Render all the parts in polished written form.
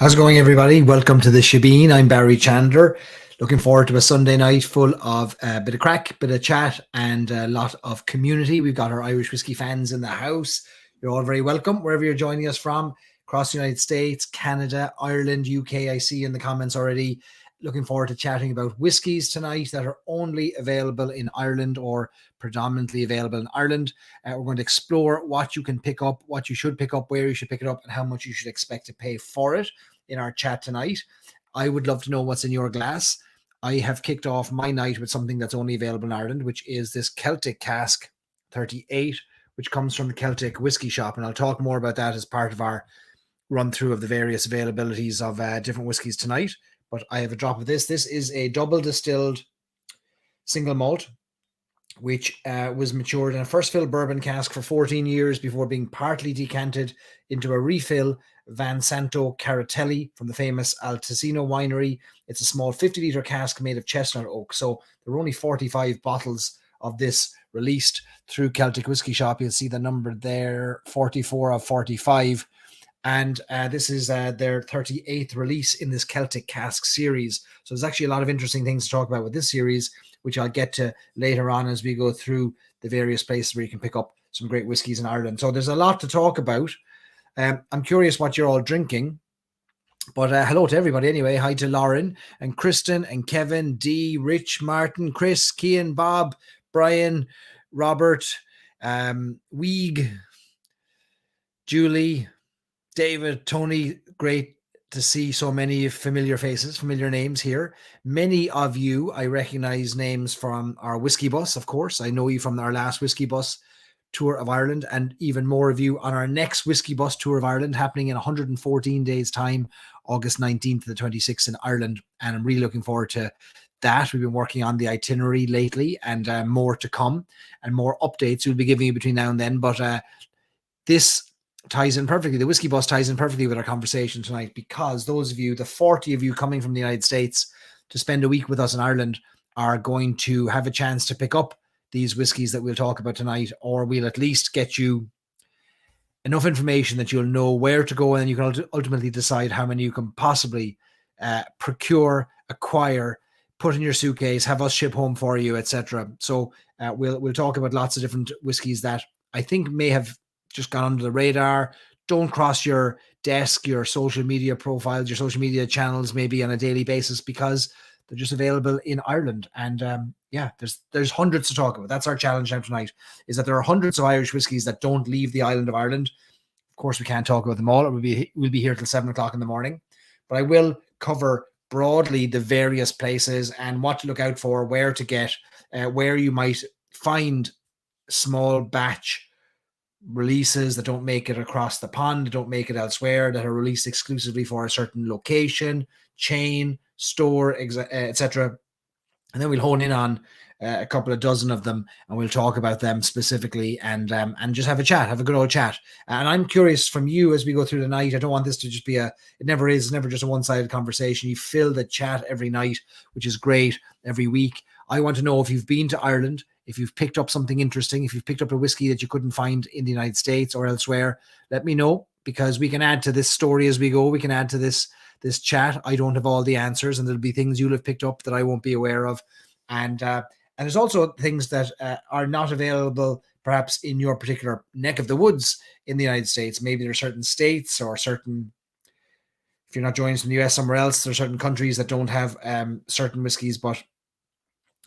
How's it going, everybody? Welcome to the Shebeen. I'm Barry Chandler. Looking forward to a Sunday night full of a bit of crack, bit of chat, and a lot of community. We've got our Irish whiskey fans in the house. You're all very welcome wherever you're joining us from, across the United States, Canada, Ireland, UK. I see in the comments already. Looking forward to chatting about whiskies tonight that are only available in Ireland or predominantly available in Ireland. We're going to explore what you can pick up, what you should pick up, where you should pick it up, and how much you should expect to pay for it in our chat tonight. I would love to know what's in your glass. I have kicked off my night with something that's only available in Ireland, which is this Celtic Cask 38, which comes from the Celtic Whiskey Shop. And I'll talk more about that as part of our run through of the various availabilities of different whiskies tonight. But I have a drop of this. This is a double distilled single malt, which was matured in a first fill bourbon cask for 14 years before being partly decanted into a refill Van Santo Caratelli from the famous Altesino winery. It's a small 50-litre cask made of chestnut oak. So there were only 45 bottles of this released through Celtic Whiskey Shop. You'll see the number there, 44 of 45. And this is their 38th release in this Celtic Cask series. So there's actually a lot of interesting things to talk about with this series, which I'll get to later on as we go through the various places where you can pick up some great whiskies in Ireland. So there's a lot to talk about. I'm curious what you're all drinking. But hello to everybody anyway. Hi to Lauren and Kristen and Kevin, Dee, Rich, Martin, Chris, Cian, Bob, Brian, Robert, Weeg, Julie, David, Tony. Great to see so many familiar faces, familiar names here. Many of you, I recognize names from our Whiskey Bus, of course. I know you from our last Whiskey Bus tour of Ireland, and even more of you on our next Whiskey Bus tour of Ireland happening in 114 days' time, August 19th to the 26th in Ireland. And I'm really looking forward to that. We've been working on the itinerary lately, and more to come and more updates we'll be giving you between now and then. But this ties in perfectly. The Whiskey Bus ties in perfectly with our conversation tonight, because those of you, the 40 of you coming from the United States to spend a week with us in Ireland, are going to have a chance to pick up these whiskies that we'll talk about tonight, or we'll at least get you enough information that you'll know where to go, and you can ultimately decide how many you can possibly procure, acquire, put in your suitcase, have us ship home for you, etc. So we'll talk about lots of different whiskies that I think may have just gone under the radar, don't cross your desk, your social media profiles, your social media channels, maybe on a daily basis, because they're just available in Ireland. And there's hundreds to talk about. That's our challenge now tonight, is that there are hundreds of Irish whiskies that don't leave the island of Ireland. Of course, we can't talk about them all. We'll be here till 7 o'clock in the morning, but I will cover broadly the various places and what to look out for, where to get, where you might find small batch releases that don't make it across the pond, that don't make it elsewhere, that are released exclusively for a certain location, chain, store, etc. And then we'll hone in on a couple of dozen of them, and we'll talk about them specifically, and just have a chat, have a good old chat. And I'm curious from you as we go through the night. I don't want this to just be it never just a one-sided conversation. You fill the chat every night, which is great, every week. I want to know if you've been to Ireland, if you've picked up something interesting, if you've picked up a whiskey that you couldn't find in the United States or elsewhere. Let me know, because we can add to this story as we go. We can add to this chat. I don't have all the answers, and there'll be things you'll have picked up that I won't be aware of. And there's also things that are not available perhaps in your particular neck of the woods in the United States. Maybe there are certain states or certain, if you're not joining us from the US, somewhere else, there are certain countries that don't have certain whiskies, but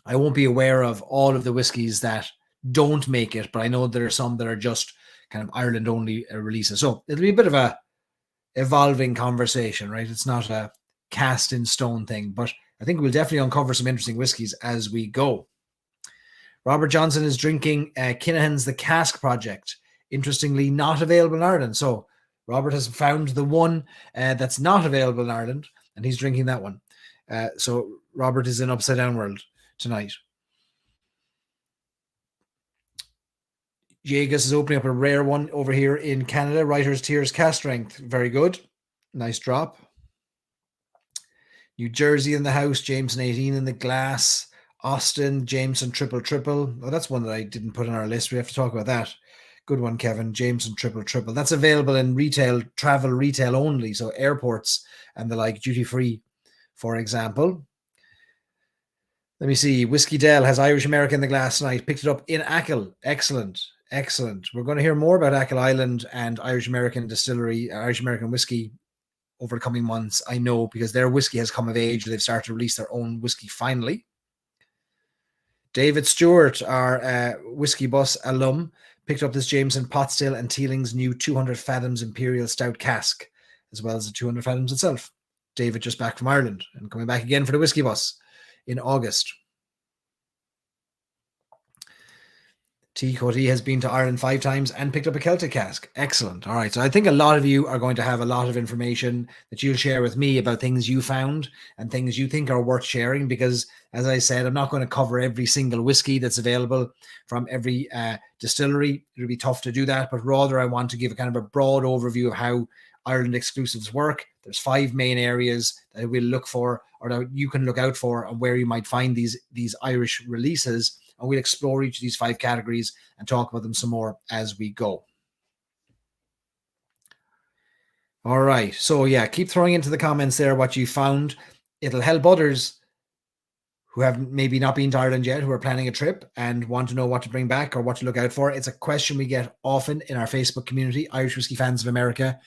I won't be aware of all of the whiskies that don't make it, but I know there are some that are just kind of Ireland only releases. So it'll be a bit of a evolving conversation, right? It's not a cast in stone thing, but I think we'll definitely uncover some interesting whiskies as we go. Robert Johnson is drinking Kinahan's The Cask Project. Interestingly, not available in Ireland. So Robert has found the one that's not available in Ireland, and he's drinking that one. So Robert is in upside down world tonight. Jagus is opening up a rare one over here in Canada. Writer's Tears Cast Strength. Very good. Nice drop. New Jersey in the house. Jameson 18 in the glass. Austin, Jameson triple. Oh, that's one that I didn't put on our list. We have to talk about that. Good one, Kevin. Jameson Triple Triple. That's available in retail, travel retail only. So airports and the like, duty free, for example. Let me see. Whiskey Dell has Irish American in the glass tonight. Picked it up in Achill. Excellent. Excellent. We're going to hear more about Achill Island and Irish American distillery, Irish American whiskey over the coming months. I know, because their whiskey has come of age. They've started to release their own whiskey finally. David Stewart, our Whiskey Bus alum, picked up this Jameson Pot Still and Teeling's new 200 Fathoms Imperial Stout cask, as well as the 200 Fathoms itself. David just back from Ireland and coming back again for the Whiskey Bus in August. T. Cody has been to Ireland 5 times and picked up a Celtic cask. Excellent. All right. So I think a lot of you are going to have a lot of information that you'll share with me about things you found and things you think are worth sharing, because, as I said, I'm not going to cover every single whiskey that's available from every distillery. It'll be tough to do that, but rather I want to give a kind of a broad overview of how Ireland exclusives work. There's 5 main areas that we'll look for, or that you can look out for, and where you might find these Irish releases. And we'll explore each of these 5 categories and talk about them some more as we go. All right. So yeah, keep throwing into the comments there what you found. It'll help others who have maybe not been to Ireland yet, who are planning a trip and want to know what to bring back or what to look out for. It's a question we get often in our Facebook community, Irish Whiskey Fans of America.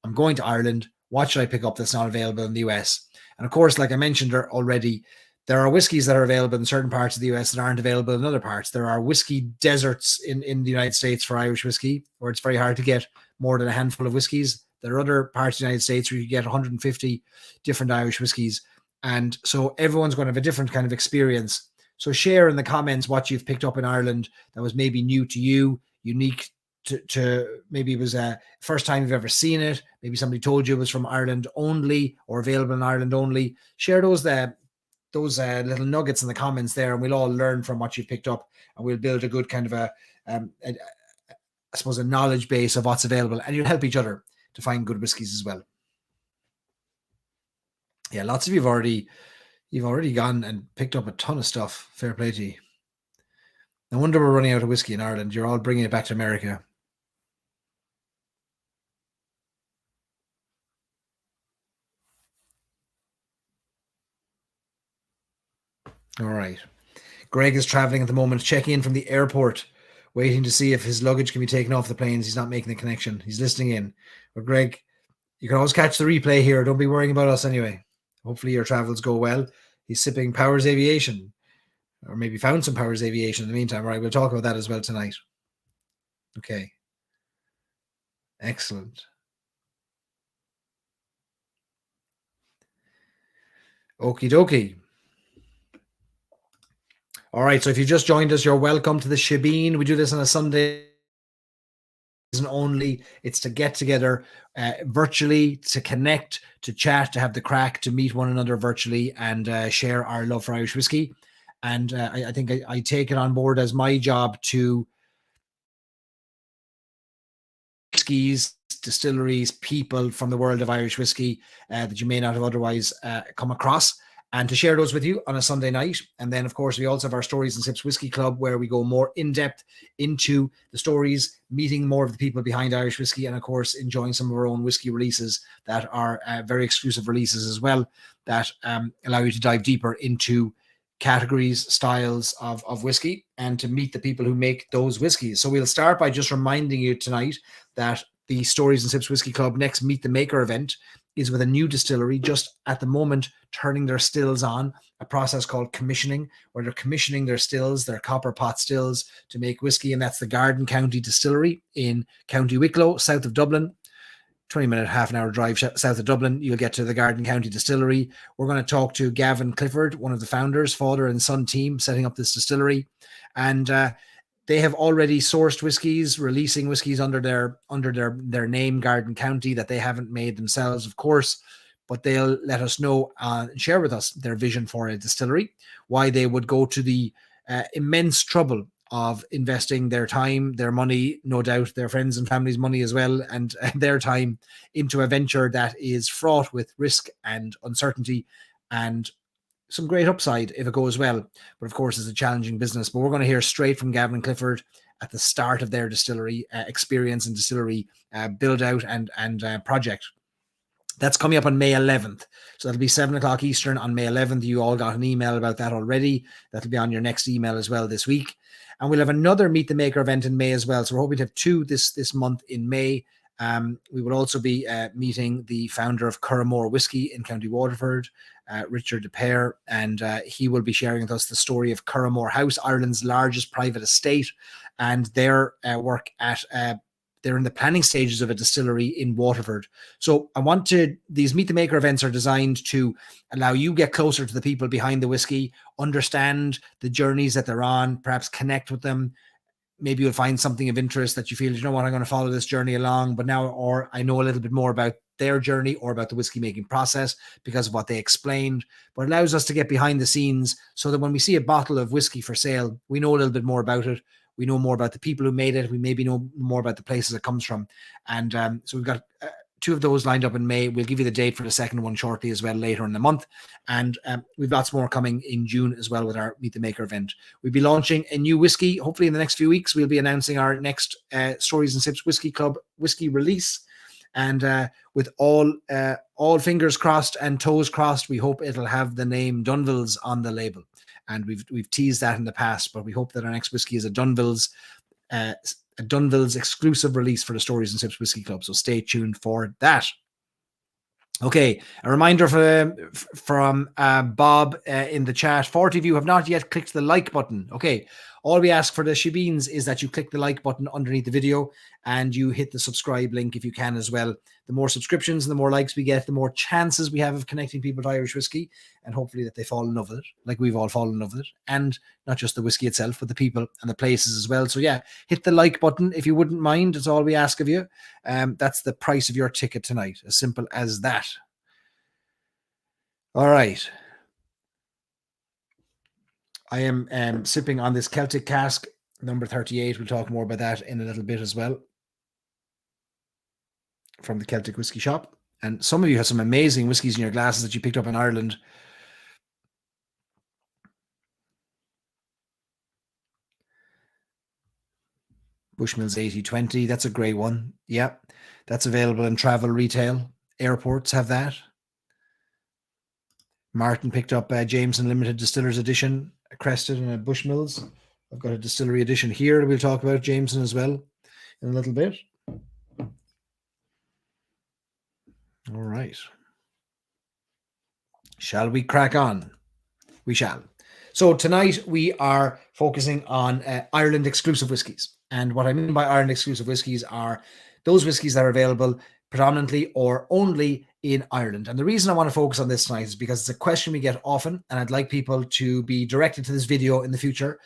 I'm going to Ireland. What should I pick up that's not available in the US? And of course, like I mentioned already, there are whiskeys that are available in certain parts of the US that aren't available in other parts. There are whiskey deserts in the United States for Irish whiskey, where it's very hard to get more than a handful of whiskeys. There are other parts of the United States where you get 150 different Irish whiskeys. And so everyone's going to have a different kind of experience. So share in the comments what you've picked up in Ireland that was maybe new to you, unique to maybe it was a first time you've ever seen it. Maybe somebody told you it was from Ireland only or available in Ireland only. Share those little nuggets in the comments there, and we'll all learn from what you picked up, and we'll build a good kind of I suppose a knowledge base of what's available, and you'll help each other to find good whiskies as well. Yeah, lots of you've already gone and picked up a ton of stuff. Fair play to you. No wonder we're running out of whiskey in Ireland. You're all bringing it back to America. All right. Greg is traveling at the moment, checking in from the airport, waiting to see if his luggage can be taken off the planes. He's not making the connection. He's listening in. But Greg, you can always catch the replay here. Don't be worrying about us anyway. Hopefully your travels go well. He's sipping Powers Aviation, or maybe found some Powers Aviation in the meantime. All right, we'll talk about that as well tonight. Okay. Excellent. Okie dokie. All right, so if you just joined us, you're welcome to the Shebeen. We do this on a Sunday only. It's to get together virtually, to connect, to chat, to have the crack, to meet one another virtually and share our love for Irish whiskey. And I think I take it on board as my job to whiskies, distilleries, people from the world of Irish whiskey that you may not have otherwise come across, and to share those with you on a Sunday night. And then, of course, we also have our Stories and Sips Whiskey Club, where we go more in depth into the stories, meeting more of the people behind Irish whiskey, and, of course, enjoying some of our own whiskey releases that are very exclusive releases as well, that allow you to dive deeper into categories, styles of whiskey, and to meet the people who make those whiskeys. So we'll start by just reminding you tonight that the Stories and Sips Whiskey Club next Meet the Maker event is with a new distillery just at the moment turning their stills on, a process called commissioning, where they're commissioning their stills, their copper pot stills, to make whiskey, and that's the Garden County Distillery in County Wicklow, south of Dublin. 20-minute, half-an-hour drive south of Dublin, you'll get to the Garden County Distillery. We're going to talk to Gavin Clifford, one of the founders, father and son team setting up this distillery. And they have already sourced whiskies, releasing whiskies under their name, Garden County, that they haven't made themselves, of course, but they'll let us know and share with us their vision for a distillery, why they would go to the immense trouble of investing their time, their money, no doubt their friends and family's money as well, and their time into a venture that is fraught with risk and uncertainty and some great upside if it goes well. But of course, it's a challenging business. But we're going to hear straight from Gavin Clifford at the start of their distillery experience and distillery build out and project. That's coming up on May 11th. So that'll be 7 o'clock Eastern on May 11th. You all got an email about that already. That'll be on your next email as well this week. And we'll have another Meet the Maker event in May as well. So we're hoping to have two this month in May. We will also be meeting the founder of Curramore Whiskey in County Waterford, Richard DePere, and he will be sharing with us the story of Curramore House, Ireland's largest private estate, and their work at they're in the planning stages of a distillery in Waterford. So these Meet the Maker events are designed to allow you get closer to the people behind the whiskey, understand the journeys that they're on, perhaps connect with them. Maybe you'll find something of interest that you feel, you know what, I'm going to follow this journey along, but now, or I know a little bit more about their journey or about the whiskey making process because of what they explained. But it allows us to get behind the scenes so that when we see a bottle of whiskey for sale, we know a little bit more about it. We know more about the people who made it. We maybe know more about the places it comes from. And so we've got two of those lined up in May. We'll give you the date for the second one shortly as well later in the month. And we've lots more coming in June as well with our Meet the Maker event. We'll be launching a new whiskey. Hopefully in the next few weeks, we'll be announcing our next Stories and Sips Whiskey Club whiskey release. And with all fingers crossed and toes crossed, we hope it'll have the name Dunville's on the label. And we've teased that in the past, but we hope that our next whiskey is a Dunville's exclusive release for the Stories and Sips Whiskey Club. So stay tuned for that. Okay, a reminder from Bob in the chat. 40 of you have not yet clicked the like button. Okay, all we ask for the Shebeens is that you click the like button underneath the video and you hit the subscribe link if you can as well. The more subscriptions and the more likes we get, the more chances we have of connecting people to Irish whiskey, and hopefully that they fall in love with it, like we've all fallen in love with it, and not just the whiskey itself, but the people and the places as well. So yeah, hit the like button if you wouldn't mind. It's all we ask of you. That's the price of your ticket tonight. As simple as that. All right. I am sipping on this Celtic cask, number 38. We'll talk more about that in a little bit as well, from the Celtic Whiskey Shop. And some of you have some amazing whiskies in your glasses that you picked up in Ireland. Bushmills 8020, that's a great one. Yeah, that's available in travel retail. Airports have that. Martin picked up Jameson Limited Distillers Edition, a Crested and a Bushmills. I've got a distillery edition here. We'll talk about Jameson as well in a little bit. All right. Shall we crack on? We shall. So tonight we are focusing on Ireland exclusive whiskies. And what I mean by Ireland exclusive whiskies are those whiskies that are available predominantly or only in Ireland. And the reason I want to focus on this tonight is because it's a question we get often, and I'd like people to be directed to this video in the future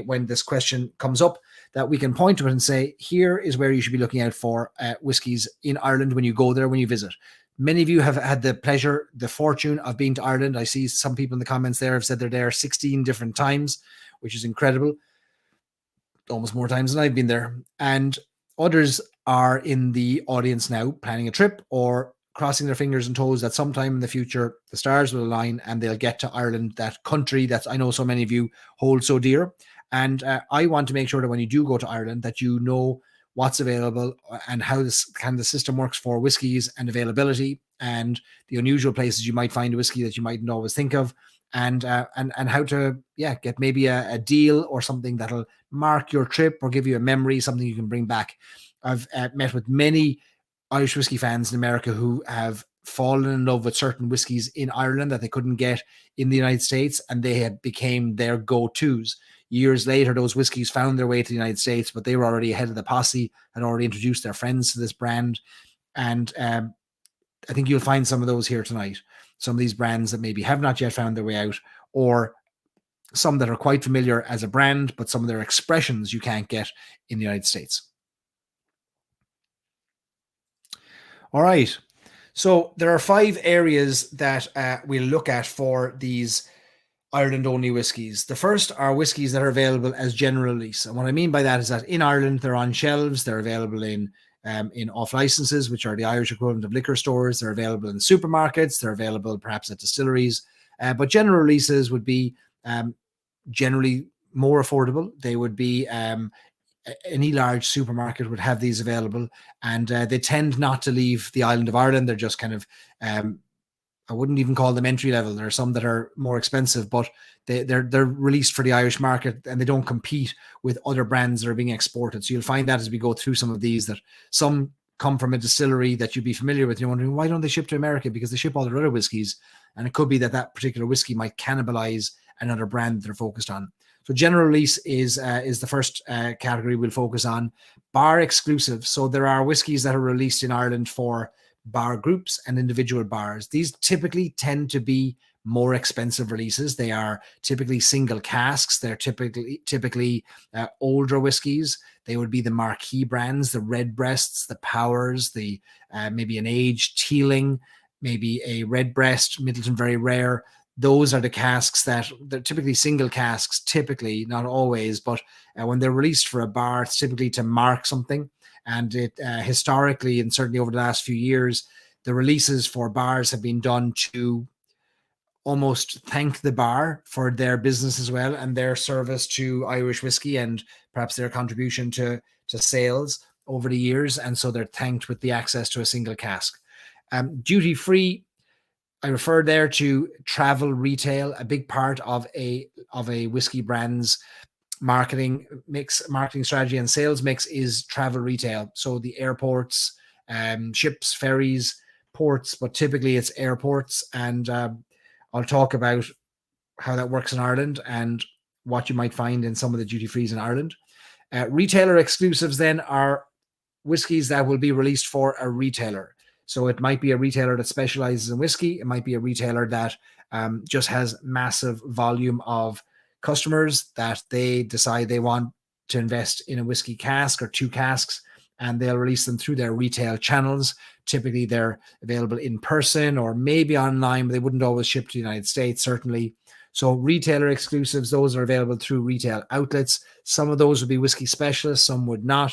when this question comes up, that we can point to it and say, here is where you should be looking out for whiskies in Ireland when you go there, when you visit. Many of you have had the pleasure, the fortune of being to Ireland. I see some people in the comments there have said they're there 16 different times, which is incredible. Almost more times than I've been there. And others are in the audience now planning a trip or crossing their fingers and toes that sometime in the future the stars will align and they'll get to Ireland, that country that I know so many of you hold so dear. And I want to make sure that when you do go to Ireland that you know what's available and how this kind of the system works for whiskies and availability and the unusual places you might find a whiskey that you mightn't always think of, and how to get maybe a deal or something that'll mark your trip or give you a memory, something you can bring back. I've met with many Irish whiskey fans in America who have fallen in love with certain whiskies in Ireland that they couldn't get in the United States, and they had became their go-tos. Years later, those whiskies found their way to the United States, but they were already ahead of the posse, had already introduced their friends to this brand. And I think you'll find some of those here tonight. Some of these brands that maybe have not yet found their way out, or some that are quite familiar as a brand, but some of their expressions you can't get in the United States. All right. So there are 5 areas that we'll look at for these Ireland-only whiskies. The first are whiskies that are available as general release. And what I mean by that is that in Ireland, they're on shelves. They're available in off licenses, which are the Irish equivalent of liquor stores. They're available in supermarkets. They're available perhaps at distilleries. But general releases would be generally more affordable. They would be any large supermarket would have these available, and they tend not to leave the island of Ireland. They're just kind of, I wouldn't even call them entry level. There are some that are more expensive, but they're released for the Irish market, and they don't compete with other brands that are being exported. So you'll find that as we go through some of these, that some come from a distillery that you'd be familiar with. You're wondering, why don't they ship to America? Because they ship all their other whiskies, and it could be that particular whiskey might cannibalize another brand that they're focused on. So general release is the first category we'll focus on. Bar exclusive. So there are whiskies that are released in Ireland for bar groups and individual bars. These typically tend to be more expensive releases. They are typically single casks. They're typically older whiskies. They would be the marquee brands, the Redbreasts, the Powers, the maybe an aged Teeling, maybe a Redbreast, Middleton Very Rare. Those are the casks that they're typically single casks, typically, not always, but when they're released for a bar, it's typically to mark something. And it historically, and certainly over the last few years, the releases for bars have been done to almost thank the bar for their business as well, and their service to Irish whiskey, and perhaps their contribution to sales over the years. And so they're thanked with the access to a single cask. Duty free, I referred there to travel retail. A big part of a whiskey brand's marketing strategy and sales mix is travel retail. So the airports, ships, ferries, ports, but typically it's airports. And I'll talk about how that works in Ireland and what you might find in some of the duty frees in Ireland. Retailer exclusives then are whiskies that will be released for a retailer. So it might be a retailer that specializes in whiskey. It might be a retailer that just has massive volume of customers that they decide they want to invest in a whiskey cask or two casks, and they'll release them through their retail channels. Typically, they're available in person or maybe online, but they wouldn't always ship to the United States, certainly. So retailer exclusives, those are available through retail outlets. Some of those would be whiskey specialists, some would not.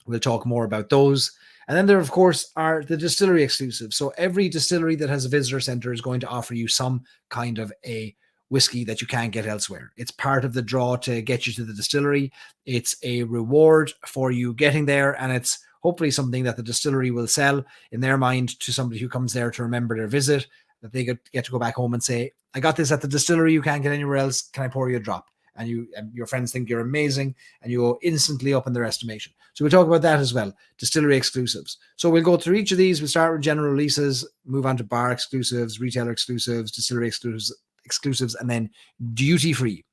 We'll talk more about those. And then there, of course, are the distillery exclusives. So every distillery that has a visitor center is going to offer you some kind of a whiskey that you can't get elsewhere. It's part of the draw to get you to the distillery. It's a reward for you getting there, and it's hopefully something that the distillery will sell in their mind to somebody who comes there to remember their visit, that they get to go back home and say, I got this at the distillery, you can't get anywhere else, can I pour you a drop? And your friends think you're amazing, and you go instantly up in their estimation. So we'll talk about that as well, distillery exclusives. So we'll go through each of these. We'll start with general releases, move on to bar exclusives, retailer exclusives, distillery exclusives, and then duty free.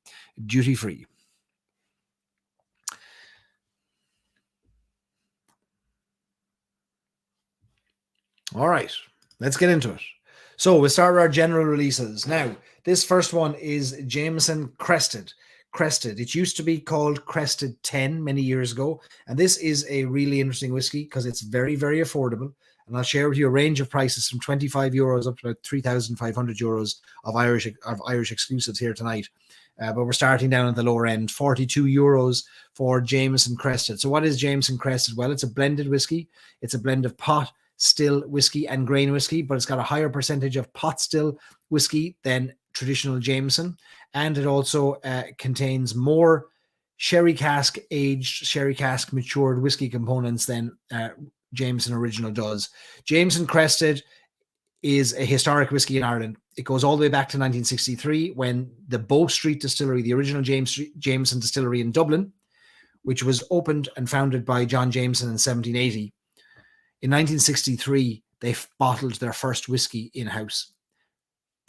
Duty free. All right, let's get into it. So we'll start with our general releases. Now, this first one is Jameson Crested. It used to be called Crested 10 many years ago, and this is a really interesting whiskey because it's very, very affordable. And I'll share with you a range of prices from 25 euros up to about 3,500 euros of Irish exclusives here tonight. But we're starting down at the lower end, 42 euros for Jameson Crested. So what is Jameson Crested? Well, it's a blended whiskey. It's a blend of pot still whiskey and grain whiskey, but it's got a higher percentage of pot still whiskey than traditional Jameson. And it also contains more sherry cask aged, sherry cask matured whiskey components than Jameson Original does. Jameson Crested is a historic whiskey in Ireland. It goes all the way back to 1963 when the Bow Street Distillery, the original Jameson Distillery in Dublin, which was opened and founded by John Jameson in 1780. In 1963, they bottled their first whiskey in-house.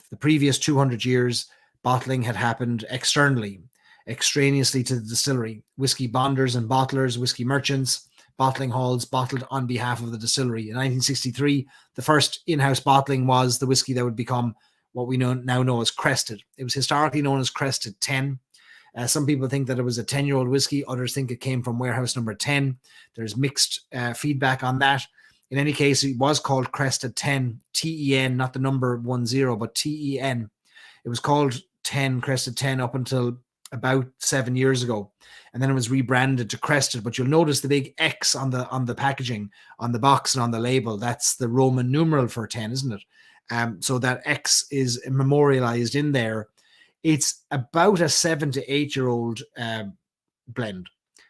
The previous 200 years, bottling had happened externally, extraneously to the distillery. Whiskey bonders and bottlers, whiskey merchants, bottling halls bottled on behalf of the distillery. In 1963, the first in-house bottling was the whiskey that would become what we now know as Crested. It was historically known as Crested 10. Some people think that it was a 10-year-old whiskey. Others think it came from warehouse number 10. There's mixed feedback on that. In any case, it was called Crested 10, T-E-N, not the number 10, but T-E-N. It was called 10, Crested 10, up until about 7 years ago. And then it was rebranded to Crested. But you'll notice the big X on the packaging, on the box and on the label. That's the Roman numeral for 10, isn't it? So that X is memorialized in there. It's about a 7 to 8 year old blend.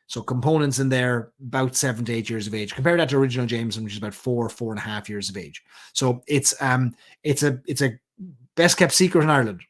So components in there about 7 to 8 years of age. Compare that to original Jameson, which is about 4.5 years of age. So it's a best kept secret in Ireland,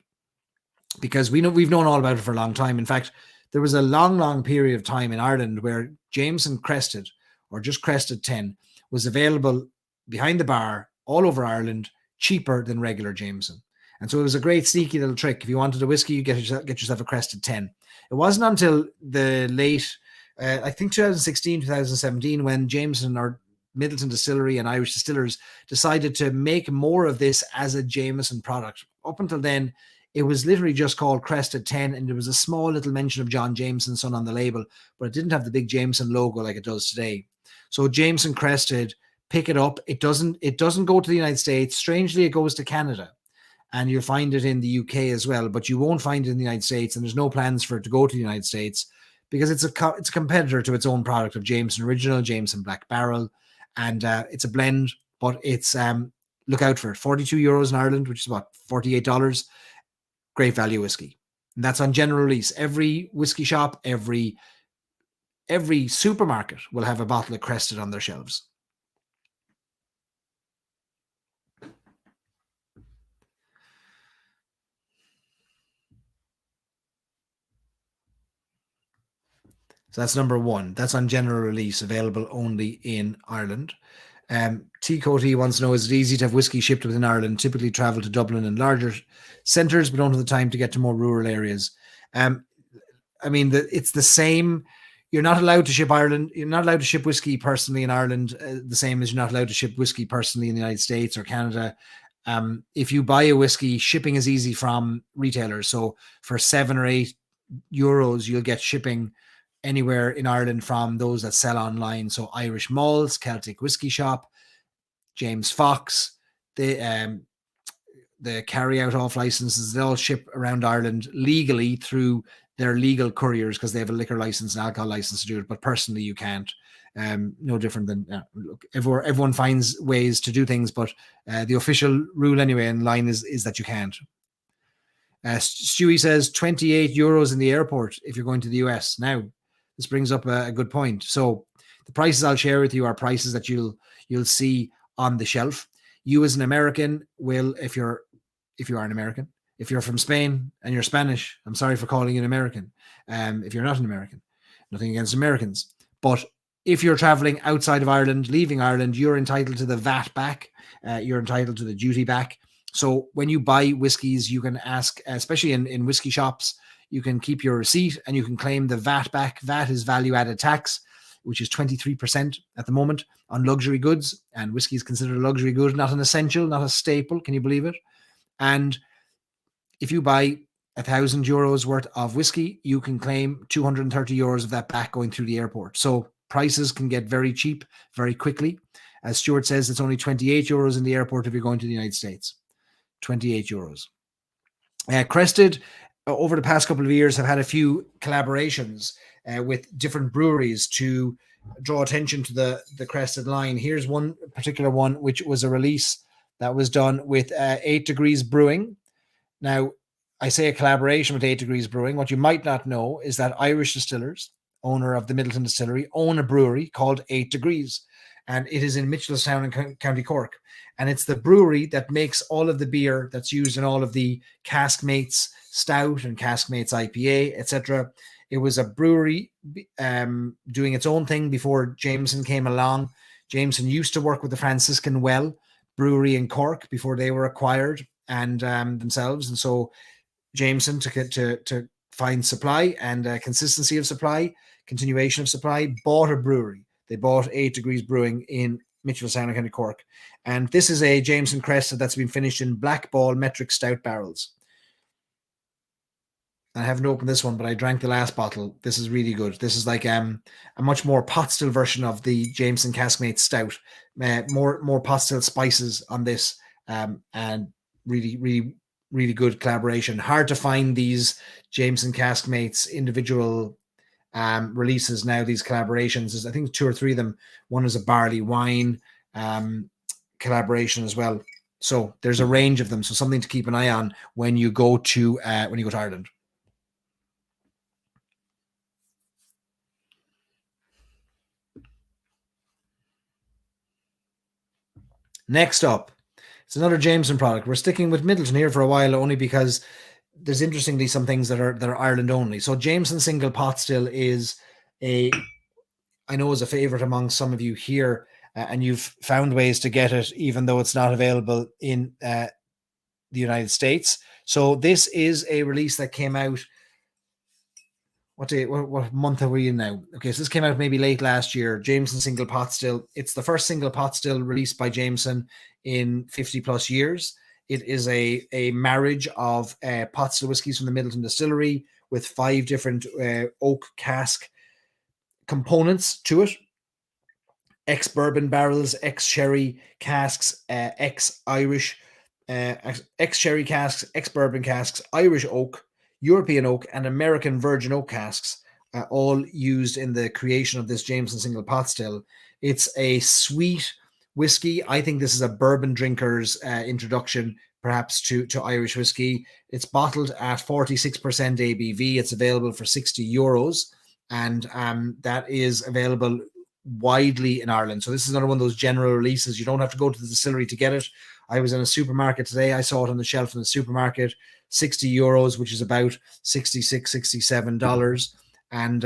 because we've known all about it for a long time. In fact, there was a long period of time in Ireland where Jameson Crested, or just Crested 10, was available behind the bar all over Ireland, cheaper than regular Jameson. And so it was a great sneaky little trick. If you wanted a whiskey, you get yourself a Crested 10. It wasn't until the late, I think 2016, 2017, when Jameson or Middleton Distillery and Irish distillers decided to make more of this as a Jameson product. Up until then, it was literally just called Crested 10, and there was a small little mention of John Jameson's son on the label, but it didn't have the big Jameson logo like it does today. So Jameson Crested, pick it up. It doesn't go to the United States. Strangely, it goes to Canada, and you'll find it in the UK as well, but you won't find it in the United States, and there's no plans for it to go to the United States because it's a competitor to its own product of Jameson Original, Jameson Black Barrel, and it's a blend, but it's look out for it. €42 in Ireland, which is about $48. Great value whiskey. And that's on general release. Every whiskey shop, every supermarket will have a bottle of Crested on their shelves. So that's number one. That's on general release, available only in Ireland. T. Cody wants to know, is it easy to have whiskey shipped within Ireland? Typically travel to Dublin and larger centres, but don't have the time to get to more rural areas. I mean, it's the same. You're not allowed to ship Ireland. You're not allowed to ship whiskey personally in Ireland, the same as you're not allowed to ship whiskey personally in the United States or Canada. If you buy a whiskey, shipping is easy from retailers. So for €7 or €8, you'll get shipping anywhere in Ireland from those that sell online. So Irish Malts, Celtic Whiskey Shop, James Fox, the carry-out off licenses, they all ship around Ireland legally through their legal couriers because they have a liquor license and alcohol license to do it. But personally, you can't. No different than look, everyone finds ways to do things, but the official rule anyway in line is that you can't. Stewie says €28 in the airport if you're going to the US. Now, this brings up a good point. So the prices I'll share with you are prices that you'll see on the shelf. You as an American will, if you are an American, if you're from Spain and you're Spanish, I'm sorry for calling you an American. If you're not an American, nothing against Americans. But if you're traveling outside of Ireland, leaving Ireland, you're entitled to the VAT back. You're entitled to the duty back. So when you buy whiskeys, you can ask, especially in whiskey shops, you can keep your receipt and you can claim the VAT back. VAT is value added tax, which is 23% at the moment on luxury goods. And whiskey is considered a luxury good, not an essential, not a staple. Can you believe it? And if you buy €1,000 worth of whiskey, you can claim €230 of that back going through the airport. So prices can get very cheap very quickly. As Stuart says, it's only €28 in the airport if you're going to the United States. €28. Crested, over the past couple of years, have had a few collaborations with different breweries to draw attention to the Crested line. Here's one particular one, which was a release that was done with 8 Degrees Brewing. Now, I say a collaboration with 8 Degrees Brewing. What you might not know is that Irish distillers, owner of the Middleton Distillery, own a brewery called 8 Degrees. And it is in Mitchelstown in County Cork. And it's the brewery that makes all of the beer that's used in all of the Caskmates Stout and Caskmates IPA, etc. It was a brewery doing its own thing before Jameson came along. Jameson used to work with the Franciscan Well Brewery in Cork before they were acquired and themselves. And so Jameson, to find supply and consistency of supply, continuation of supply, bought a brewery. They bought 8 Degrees Brewing in Mitchelstown, County Cork. And this is a Jameson Crested that's been finished in Black Ball metric stout barrels. I haven't opened this one, but I drank the last bottle. This is really good. This is like a much more pot still version of the Jameson Caskmates Stout. More pot still spices on this, and really good collaboration. Hard to find these Jameson Caskmates individual releases now, these collaborations. There's, I think, 2 or 3 of them. One is a barley wine collaboration as well. So there's a range of them. So something to keep an eye on when you go to Ireland. Next up, it's another Jameson product. We're sticking with Midleton here for a while, only because there's interestingly some things that are Ireland only. So Jameson Single Pot Still is I know is a favorite among some of you here, and you've found ways to get it, even though it's not available in the United States. So this is a release that came out. What month are we in now? Okay, so this came out maybe late last year. Jameson Single Pot Still. It's the first single pot still released by Jameson in 50 plus years. It is a marriage of pot still whiskies from the Midleton Distillery with 5 different oak cask components to it. Ex-bourbon barrels, ex-sherry casks, ex-Irish, ex-sherry casks, ex-bourbon casks, Irish oak, European oak, and American virgin oak casks, all used in the creation of this Jameson Single Pot Still. It's a sweet whiskey. I think this is a bourbon drinker's introduction, perhaps, to Irish whiskey. It's bottled at 46% ABV. It's available for €60, and that is available widely in Ireland. So this is another one of those general releases. You don't have to go to the distillery to get it. I was in a supermarket today. I saw it on the shelf in the supermarket, €60, which is about $66, $67. And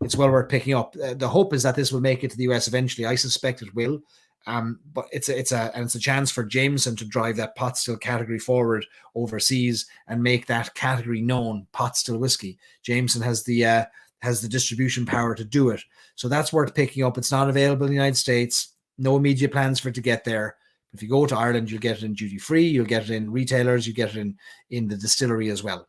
it's well worth picking up. The hope is that this will make it to the US eventually. I suspect it will. But it's a chance for Jameson to drive that pot still category forward overseas and make that category known, pot still whiskey. Jameson has the distribution power to do it. So that's worth picking up. It's not available in the United States. No immediate plans for it to get there. If you go to Ireland, you'll get it in duty free. You'll get it in retailers. You get it in the distillery as well.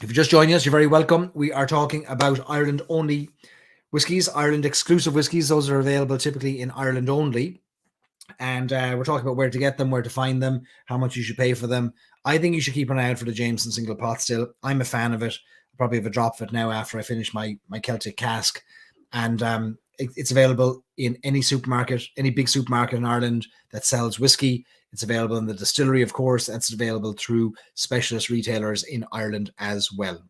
If you're just joining us, you're very welcome. We are talking about Ireland only whiskies, Ireland exclusive whiskies. Those are available typically in Ireland only. And we're talking about where to get them, where to find them, how much you should pay for them. I think you should keep an eye out for the Jameson Single Pot Still. I'm a fan of it. I'll probably have a drop of it now after I finish my Celtic cask. And it's available in any supermarket, any big supermarket in Ireland that sells whiskey. It's available in the distillery, of course. It's available through specialist retailers in Ireland as well.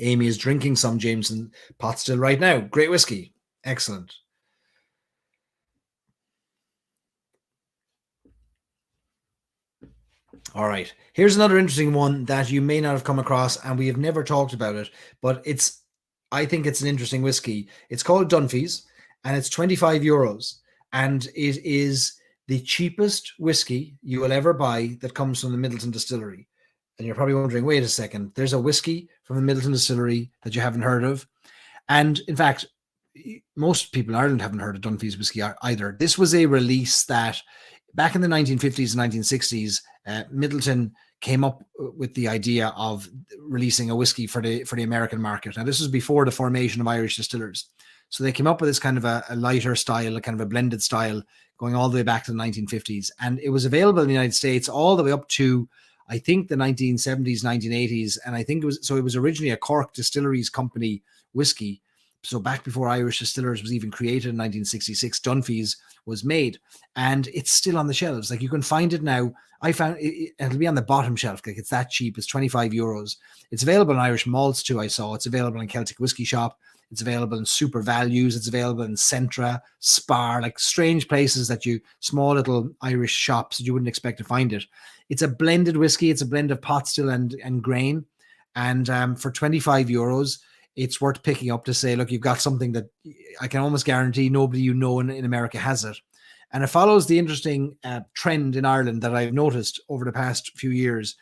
Amy is drinking some Jameson Pot Still right now. Great whiskey. Excellent. All right. Here's another interesting one that you may not have come across, and we have never talked about it, but I think it's an interesting whiskey. It's called Dunphy's, and it's €25, and it is the cheapest whiskey you will ever buy that comes from the Midleton Distillery. And you're probably wondering, wait a second, there's a whiskey from the Midleton Distillery that you haven't heard of. And in fact, most people in Ireland haven't heard of Dunphy's whiskey either. This was a release that back in the 1950s and 1960s, Midleton came up with the idea of releasing a whiskey for the American market. Now, this was before the formation of Irish distillers. So they came up with this kind of a lighter style, a kind of a blended style, going all the way back to the 1950s. And it was available in the United States all the way up to, I think, the 1970s, 1980s. And I think it was originally a Cork Distilleries Company whiskey. So back before Irish Distillers was even created in 1966, Dunphy's was made, and it's still on the shelves. Like, you can find it now. I found it'll be on the bottom shelf. Like, it's that cheap. It's €25. It's available in Irish malts too. I saw it's available in Celtic Whiskey Shop. It's available in Super Values. It's available in Centra, Spar, like strange places small little Irish shops that you wouldn't expect to find it. It's a blended whiskey. It's a blend of pot still and grain. And for €25, it's worth picking up to say, look, you've got something that I can almost guarantee nobody in America has it. And it follows the interesting trend in Ireland that I've noticed over the past few years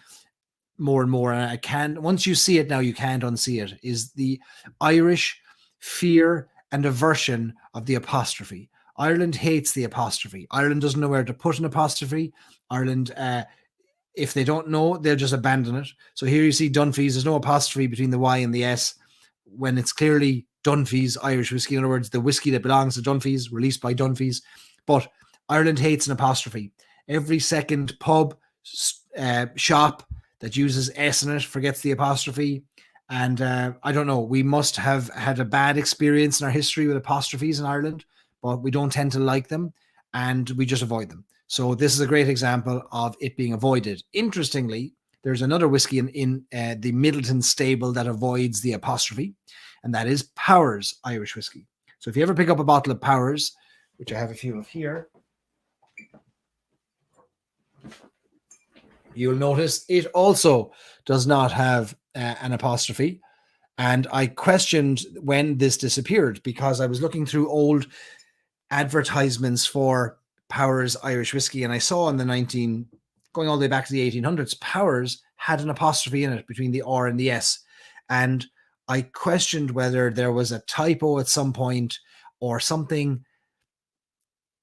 more and more. And once you see it now, you can't unsee it, is the Irish fear and aversion of the apostrophe. Ireland hates the apostrophe. Ireland doesn't know where to put an apostrophe. Ireland, if they don't know, they'll just abandon it. So here you see Dunphy's. There's no apostrophe between the Y and the S, when it's clearly Dunphy's Irish whiskey. In other words, the whiskey that belongs to Dunphy's, released by Dunphy's. But Ireland hates an apostrophe. Every second pub, shop that uses S in it forgets the apostrophe. And I don't know, we must have had a bad experience in our history with apostrophes in Ireland, but we don't tend to like them, and we just avoid them. So this is a great example of it being avoided. Interestingly, there's another whiskey in the Middleton stable that avoids the apostrophe, and that is Powers Irish Whiskey. So if you ever pick up a bottle of Powers, which I have a few of here, you'll notice it also does not have an apostrophe. And I questioned when this disappeared because I was looking through old advertisements for Powers Irish Whiskey, and I saw in the going all the way back to the 1800s, Powers had an apostrophe in it between the R and the S. And I questioned whether there was a typo at some point or something.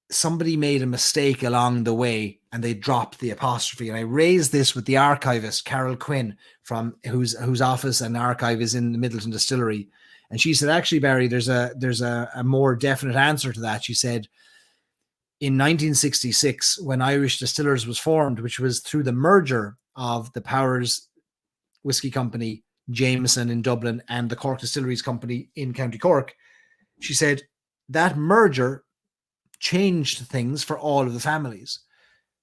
Somebody made a mistake along the way and they dropped the apostrophe. And I raised this with the archivist, Carol Quinn, from whose office and archive is in the Middleton Distillery. And she said, actually, Barry, there's a more definite answer to that. She said, in 1966, when Irish Distillers was formed, which was through the merger of the Powers Whiskey Company, Jameson in Dublin, and the Cork Distilleries Company in County Cork, she said that merger changed things for all of the families,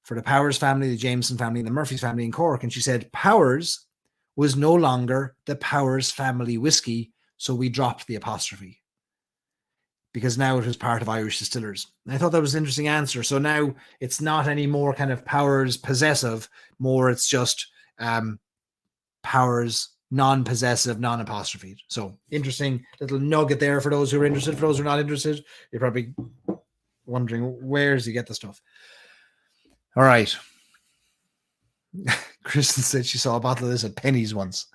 for the Powers family, the Jameson family, and the Murphy's family in Cork. And she said Powers was no longer the Powers family whiskey, so we dropped the apostrophe because now it was part of Irish Distillers. And I thought that was an interesting answer. So now it's not any more kind of Powers possessive, more it's just Powers non-possessive, non-apostrophe. So interesting little nugget there for those who are interested. For those who are not interested, you're probably wondering, where does he get the stuff? All right. Kristen said she saw a bottle of this at Penny's once.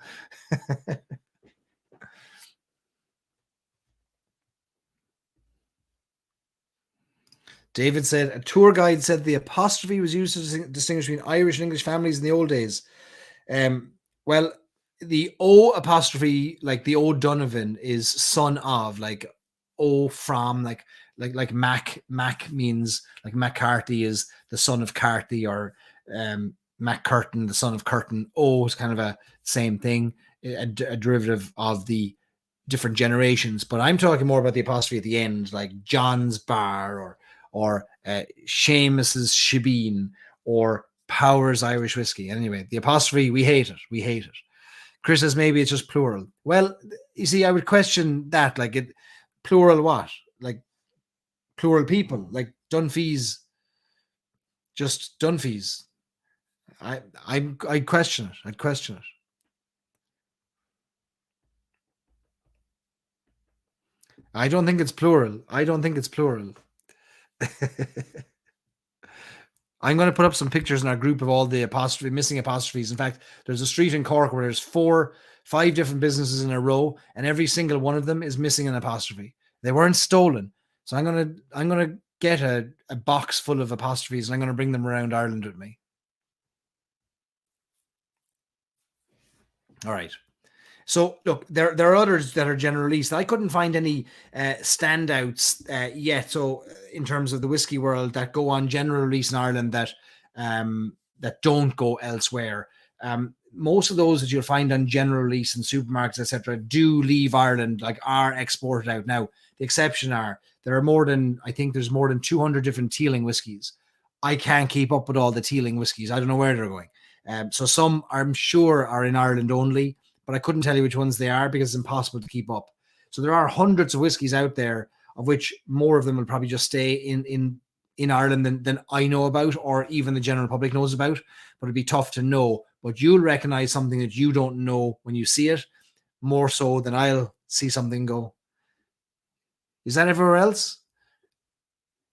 David said, a tour guide said the apostrophe was used to distinguish between Irish and English families in the old days. Well, the O apostrophe, like the O'Donovan, is son of, like O from, like Mac means, like McCarthy is the son of Carthy, or Mac Curtin, the son of Curtin. O is kind of a same thing, a derivative of the different generations. But I'm talking more about the apostrophe at the end, like John's Bar, or Seamus's Shebeen, or Powers Irish Whiskey. Anyway, the apostrophe, we hate it. We hate it. Chris says maybe it's just plural. Well, you see, I would question that. Like, it plural what? Like plural people, like Dunphy's, just Dunphy's. I'd question it. I'd question it. I don't think it's plural. I don't think it's plural. I'm going to put up some pictures in our group of all the missing apostrophes. In fact, there's a street in Cork where there's 5 different businesses in a row, and every single one of them is missing an apostrophe. They weren't stolen. So I'm going to get a box full of apostrophes, and I'm going to bring them around Ireland with me. All right. So look, there are others that are general release. I couldn't find any standouts yet. So in terms of the whiskey world that go on general release in Ireland that don't go elsewhere. Most of those that you'll find on general release in supermarkets, etc., do leave Ireland, like are exported out. Now, the exception are there's more than 200 different Teeling whiskies. I can't keep up with all the Teeling whiskies. I don't know where they're going. So some, I'm sure, are in Ireland only, but I couldn't tell you which ones they are because it's impossible to keep up. So there are hundreds of whiskies out there, of which more of them will probably just stay in Ireland than I know about, or even the general public knows about. But it'd be tough to know. But you'll recognize something that you don't know when you see it, more so than I'll see something and go, is that everywhere else?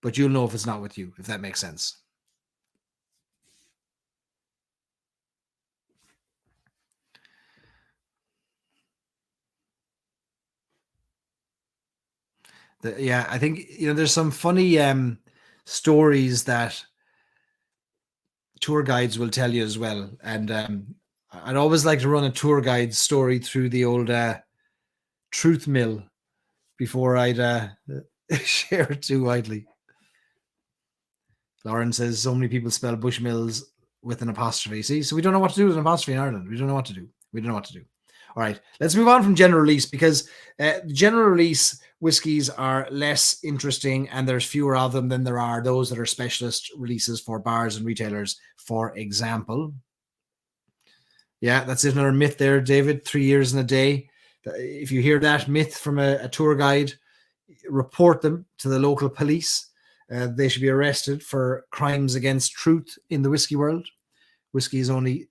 But you'll know if it's not with you, if that makes sense. I think there's some funny stories that tour guides will tell you as well, and I'd always like to run a tour guide story through the old truth mill before I'd share it too widely. Lauren says so many people spell Bushmills with an apostrophe. See, so we don't know what to do with an apostrophe in Ireland. We don't know what to do. All right, let's move on from general release, because general release whiskies are less interesting and there's fewer of them than there are those that are specialist releases for bars and retailers, for example. Yeah, that's another myth there, David. 3 years in a day. If you hear that myth from a tour guide, report them to the local police. They should be arrested for crimes against truth in the whiskey world. Whiskey is only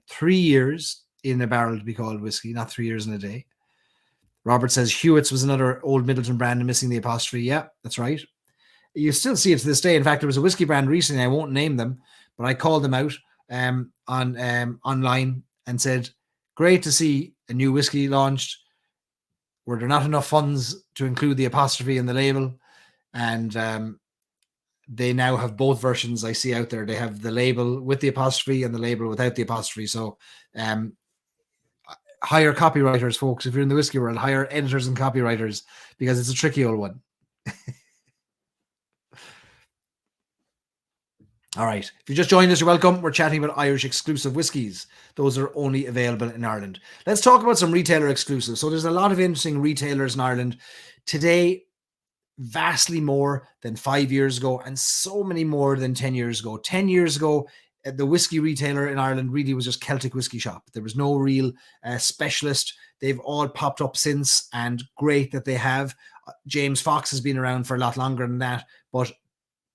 3 years in a barrel to be called whiskey, not 3 years in a day. Robert says Hewitt's was another old Middleton brand and missing the apostrophe. Yeah, that's right. You still see it to this day. In fact, there was a whiskey brand recently, I won't name them, but I called them out on online and said, great to see a new whiskey launched. Were there not enough funds to include the apostrophe in the label? And they now have both versions I see out there. They have the label with the apostrophe and the label without the apostrophe. So hire copywriters, folks. If you're in the whiskey world, hire editors and copywriters because it's a tricky old one. All right. If you just joined us, you're welcome. We're chatting about Irish exclusive whiskies. Those are only available in Ireland. Let's talk about some retailer exclusives. So there's a lot of interesting retailers in Ireland today, vastly more than 5 years ago, and so many more than 10 years ago. 10 years ago, the whiskey retailer in Ireland really was just Celtic Whiskey Shop. There was no real specialist. They've all popped up since, and great that they have. James Fox has been around for a lot longer than that, but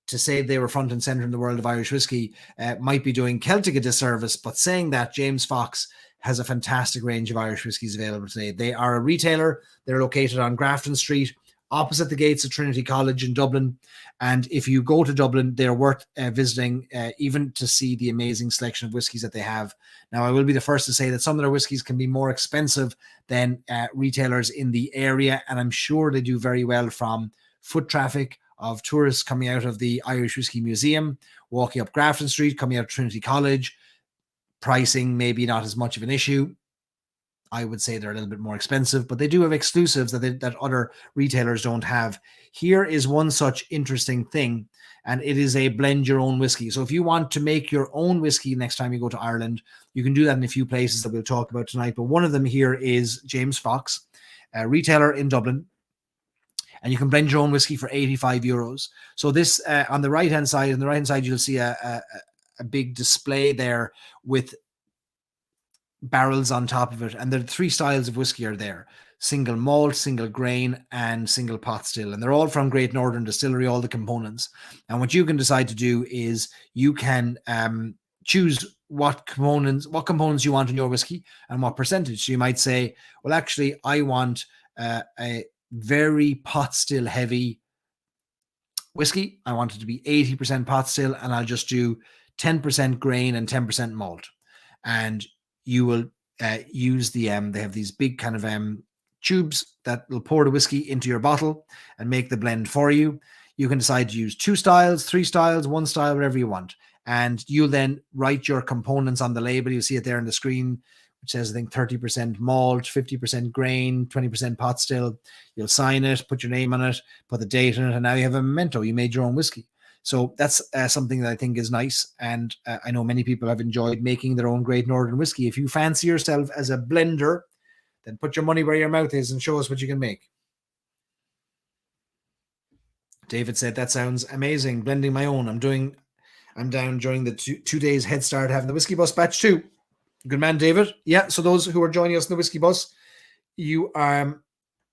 to say they were front and center in the world of Irish whiskey might be doing Celtic a disservice. But saying that, James Fox has a fantastic range of Irish whiskies available today. They are a retailer. They're located on Grafton Street, opposite the gates of Trinity College in Dublin. And if you go to Dublin, they're worth visiting, even to see the amazing selection of whiskies that they have. Now, I will be the first to say that some of their whiskies can be more expensive than retailers in the area. And I'm sure they do very well from foot traffic of tourists coming out of the Irish Whiskey Museum, walking up Grafton Street, coming out of Trinity College. Pricing maybe not as much of an issue. I would say they're a little bit more expensive, but they do have exclusives that other retailers don't have. Here is one such interesting thing, and it is a blend your own whiskey. So if you want to make your own whiskey next time you go to Ireland, you can do that in a few places that we'll talk about tonight. But one of them here is James Fox, a retailer in Dublin. And you can blend your own whiskey for €85. So this on the right-hand side, you'll see a big display there with barrels on top of it. And the 3 styles of whiskey are there: single malt, single grain, and single pot still. And they're all from Great Northern Distillery, all the components. And what you can decide to do is you can choose what components you want in your whiskey and what percentage. So you might say, well, actually, I want a very pot still heavy whiskey. I want it to be 80% pot still, and I'll just do 10% grain and 10% malt. And you will use the they have these big kind of tubes that will pour the whiskey into your bottle and make the blend for you. You can decide to use 2 styles, 3 styles, 1 style, whatever you want. And you'll then write your components on the label. You see it there on the screen, which says, I think, 30% malt, 50% grain, 20% pot still. You'll sign it, put your name on it, put the date in it, and now you have a memento. You made your own whiskey. So that's something that I think is nice. And I know many people have enjoyed making their own Great Northern whiskey. If you fancy yourself as a blender, then put your money where your mouth is and show us what you can make. David said, that sounds amazing. Blending my own. I'm down during the 2 days head start having the Whiskey Bus batch 2. Good man, David. Yeah, so those who are joining us in the Whiskey Bus, you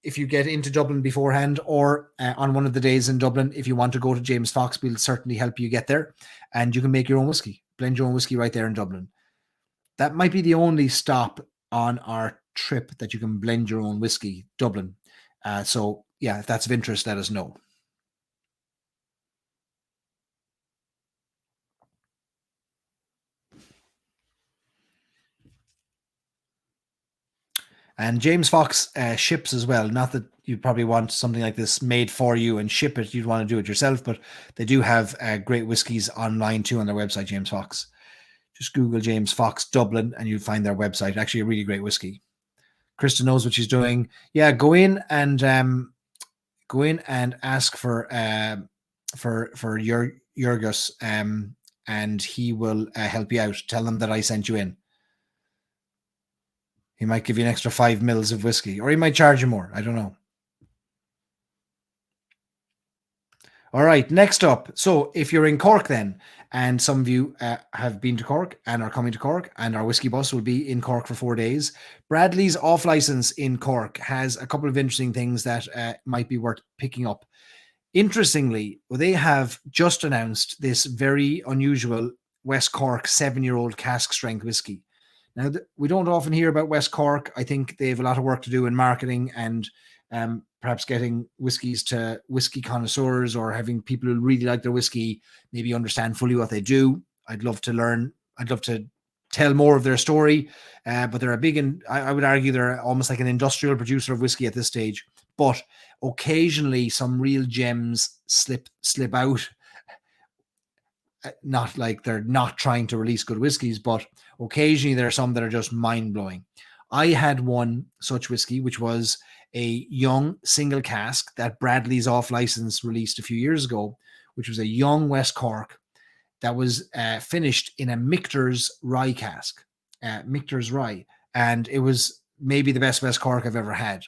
if you get into Dublin beforehand or on one of the days in Dublin, if you want to go to James Fox, we'll certainly help you get there. And you can make your own whiskey, blend your own whiskey right there in Dublin. That might be the only stop on our trip that you can blend your own whiskey, Dublin. So, yeah, if that's of interest, let us know. And James Fox ships as well. Not that you probably want something like this made for you and ship it. You'd want to do it yourself, but they do have great whiskies online too on their website, James Fox. Just Google James Fox Dublin and you'll find their website. Actually, a really great whiskey. Krista knows what she's doing. Yeah, go in and ask for Jurgis, and he will help you out. Tell them that I sent you in. He might give you an extra 5 mils of whiskey, or he might charge you more. I don't know. All right, next up. So if you're in Cork then, And some of you have been to Cork and are coming to Cork, and our whiskey bus will be in Cork for 4 days. Bradley's off license in Cork has a couple of interesting things that might be worth picking up. Interestingly, they have just announced this very unusual West Cork 7-year-old cask strength whiskey. Now, we don't often hear about West Cork. I think they have a lot of work to do in marketing and perhaps getting whiskies to whiskey connoisseurs, or having people who really like their whiskey maybe understand fully what they do. I'd love to learn. I'd love to tell more of their story, but they're a big, and I would argue they're almost like an industrial producer of whiskey at this stage. But occasionally some real gems slip out. Not like they're not trying to release good whiskies, but occasionally there are some that are just mind-blowing. I had one such whiskey, which was a young single cask that Bradley's off license released a few years ago, which was a young West Cork that was finished in a Michter's rye cask, Michter's rye. And it was maybe the best West Cork I've ever had.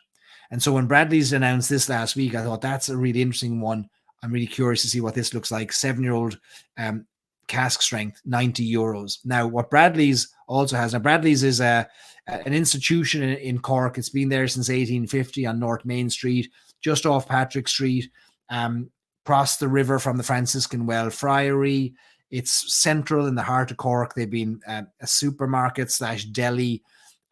And so when Bradley's announced this last week, I thought that's a really interesting one. I'm really curious to see what this looks like. 7-year-old cask strength, €90. Now, what Bradley's also has, now Bradley's is an institution in Cork. It's been there since 1850 on North Main Street, just off Patrick Street, across the river from the Franciscan Well Friary. It's central in the heart of Cork. They've been a supermarket / deli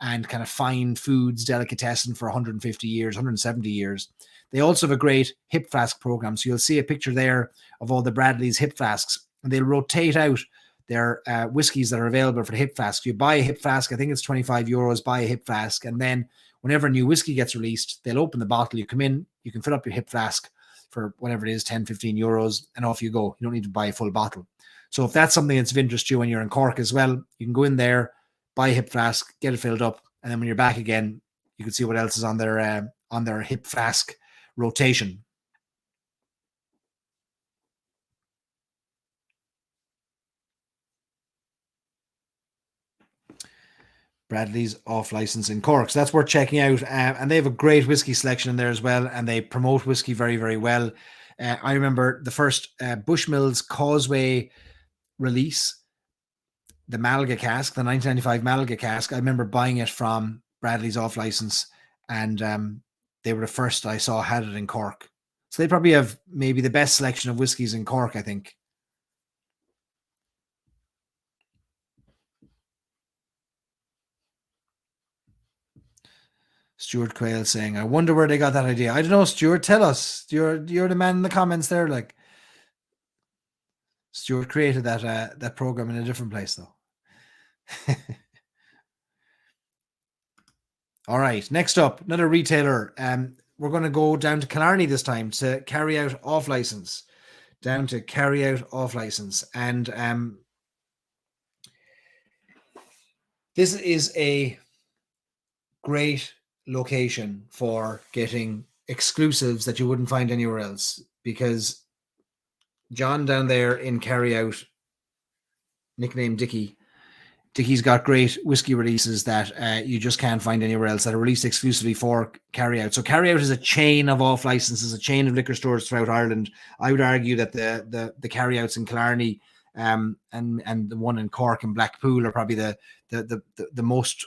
and kind of fine foods delicatessen for 150 years, 170 years. They also have a great hip flask program. So you'll see a picture there of all the Bradley's hip flasks, and they'll rotate out their whiskies that are available for the hip flask. You buy a hip flask, I think it's €25, buy a hip flask, and then whenever a new whiskey gets released, they'll open the bottle, you come in, you can fill up your hip flask for whatever it is, 10, €15, and off you go. You don't need to buy a full bottle. So if that's something that's of interest to you when you're in Cork as well, you can go in there, buy a hip flask, get it filled up, and then when you're back again, you can see what else is on their hip flask rotation. Bradley's off license in Cork. So that's worth checking out. And they have a great whiskey selection in there as well. And they promote whiskey very, very well. I remember the first Bushmills Causeway release, the Malaga cask, the 1995 Malaga cask. I remember buying it from Bradley's off license, and they were the first I saw had it in Cork. So they probably have maybe the best selection of whiskies in Cork, I think. Stuart Quayle saying, I wonder where they got that idea. I don't know, Stuart, tell us. You're the man in the comments there. Like, Stuart created that program in a different place, though. All right, next up, another retailer. We're going to go down to Killarney this time to carry out off license. And this is a great location for getting exclusives that you wouldn't find anywhere else, because John down there in Carryout, nicknamed Dickie's got great whiskey releases that you just can't find anywhere else, that are released exclusively for Carryout. So Carryout is a chain of off licenses, a chain of liquor stores throughout Ireland. I would argue that the Carryouts in Killarney and the one in Cork and Blackpool are probably the most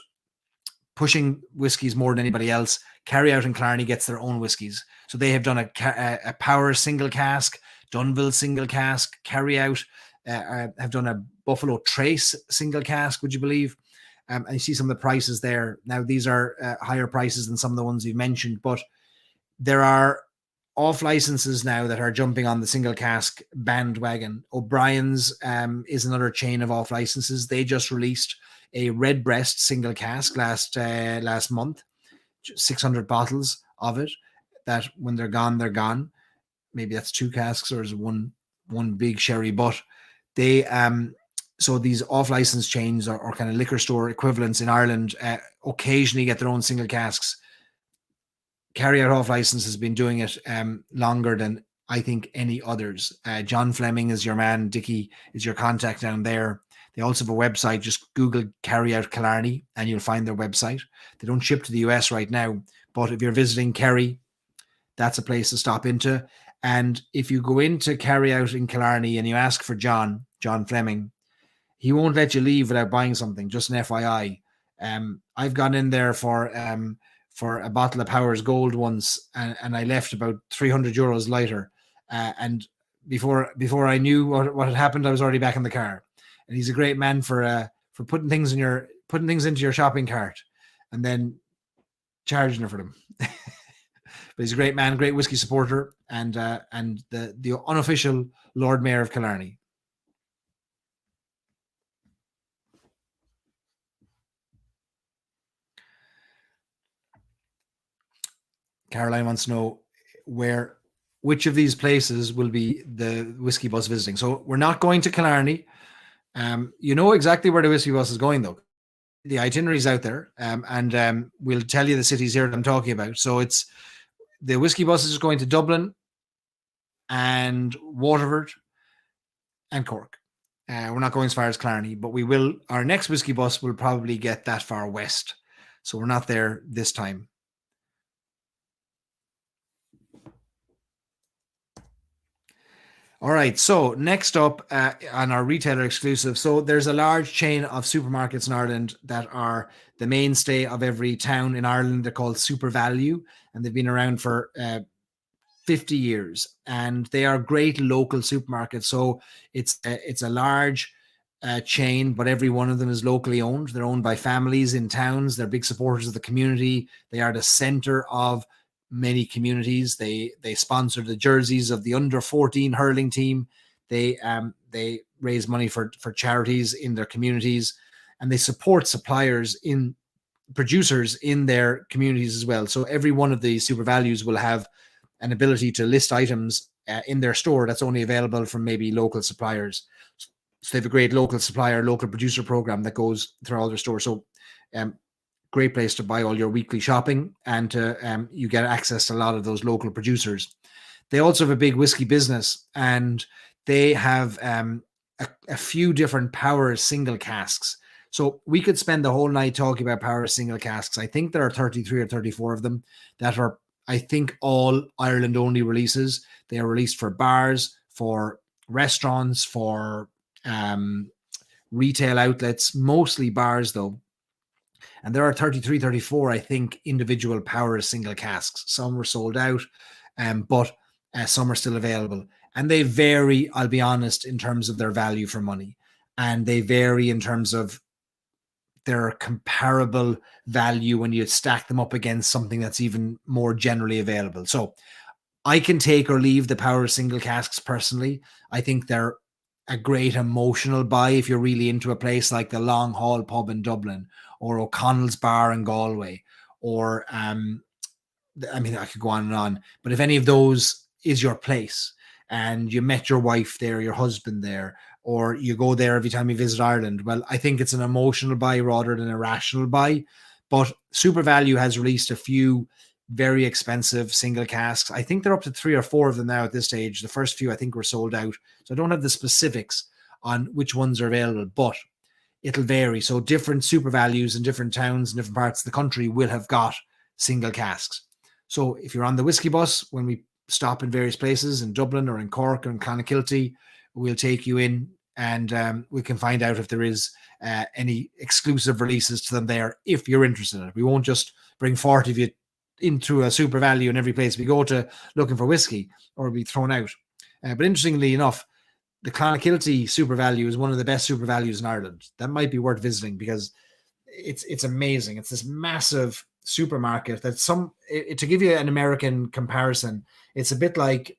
pushing whiskies more than anybody else. Carryout in Killarney gets their own whiskies. So they have done a Power single cask, Dunville single cask. Carryout have done a Buffalo Trace single cask, would you believe? And you see some of the prices there. Now, these are higher prices than some of the ones you've mentioned, but there are off licenses now that are jumping on the single cask bandwagon. O'Brien's is another chain of off licenses. They just released a Redbreast single cask last month, 600 bottles of it, that when they're gone, they're gone. Maybe that's 2 casks, or is one big sherry, but they so these off-license chains or kind of liquor store equivalents in Ireland occasionally get their own single casks. Carryout off-license has been doing it longer than I think any others. John Fleming is your man. Dickie is your contact down there. They also have a website. Just Google Carryout Killarney and you'll find their website. They don't ship to the US right now, but if you're visiting Kerry, that's a place to stop into. And if you go into carry out in Killarney and you ask for John Fleming, he won't let you leave without buying something. Just an FYI. I've gone in there for a bottle of Powers Gold once, and I left about 300 euros lighter. And before I knew what had happened, I was already back in the car. And he's a great man for putting things into your shopping cart and then charging her for them. But he's a great man, great whiskey supporter, and the unofficial Lord Mayor of Killarney. Caroline wants to know which of these places will be the whiskey bus visiting. So we're not going to Killarney. You know exactly where the whiskey bus is going, though. The itinerary is out there, and we'll tell you the cities here that I'm talking about. So it's the whiskey bus is going to Dublin and Waterford and Cork. We're not going as far as Killarney, but we will. Our next whiskey bus will probably get that far west. So we're not there this time. All right. So next up on our retailer exclusive. So there's a large chain of supermarkets in Ireland that are the mainstay of every town in Ireland. They're called Super Value, and they've been around for 50 years, and they are great local supermarkets. So it's a large chain, but every one of them is locally owned. They're owned by families in towns. They're big supporters of the community. They are the center of many communities. They sponsor the jerseys of the under 14 hurling team. They raise money for charities in their communities, and they support producers in their communities as well. So every one of the Super Values will have an ability to list items in their store that's only available from maybe local suppliers. So they have a great local supplier, local producer program that goes through all their stores. So great place to buy all your weekly shopping, and you get access to a lot of those local producers. They also have a big whiskey business, and they have a few different Powers single casks. So we could spend the whole night talking about Powers single casks. I think there are 33 or 34 of them that are, I think, all Ireland only releases. They are released for bars, for restaurants, for retail outlets, mostly bars though. And there are 33, 34, I think, individual Powers single casks. Some were sold out, but some are still available. And they vary, I'll be honest, in terms of their value for money. And they vary in terms of their comparable value when you stack them up against something that's even more generally available. So I can take or leave the Powers single casks personally. I think they're a great emotional buy if you're really into a place like the Long Hall pub in Dublin, or O'Connell's bar in Galway, or I mean, I could go on and on. But if any of those is your place, and you met your wife there, your husband there, or you go there every time you visit Ireland, well, I think it's an emotional buy rather than a rational buy. But Super Value has released a few very expensive single casks. I think they're up to 3 or 4 of them now at this stage. The first few I think were sold out. So I don't have the specifics on which ones are available, but it'll vary. So different Super Values in different towns and different parts of the country will have got single casks. So if you're on the whiskey bus, when we stop in various places in Dublin or in Cork or in Clonakilty, we'll take you in, and we can find out if there is any exclusive releases to them there if you're interested in it. We won't just bring 40 of you into a Super Value in every place we go to looking for whiskey, or be thrown out. But interestingly enough, the Clonakilty Super Value is one of the best Super Values in Ireland. That might be worth visiting because it's amazing. It's this massive supermarket that to give you an American comparison, it's a bit like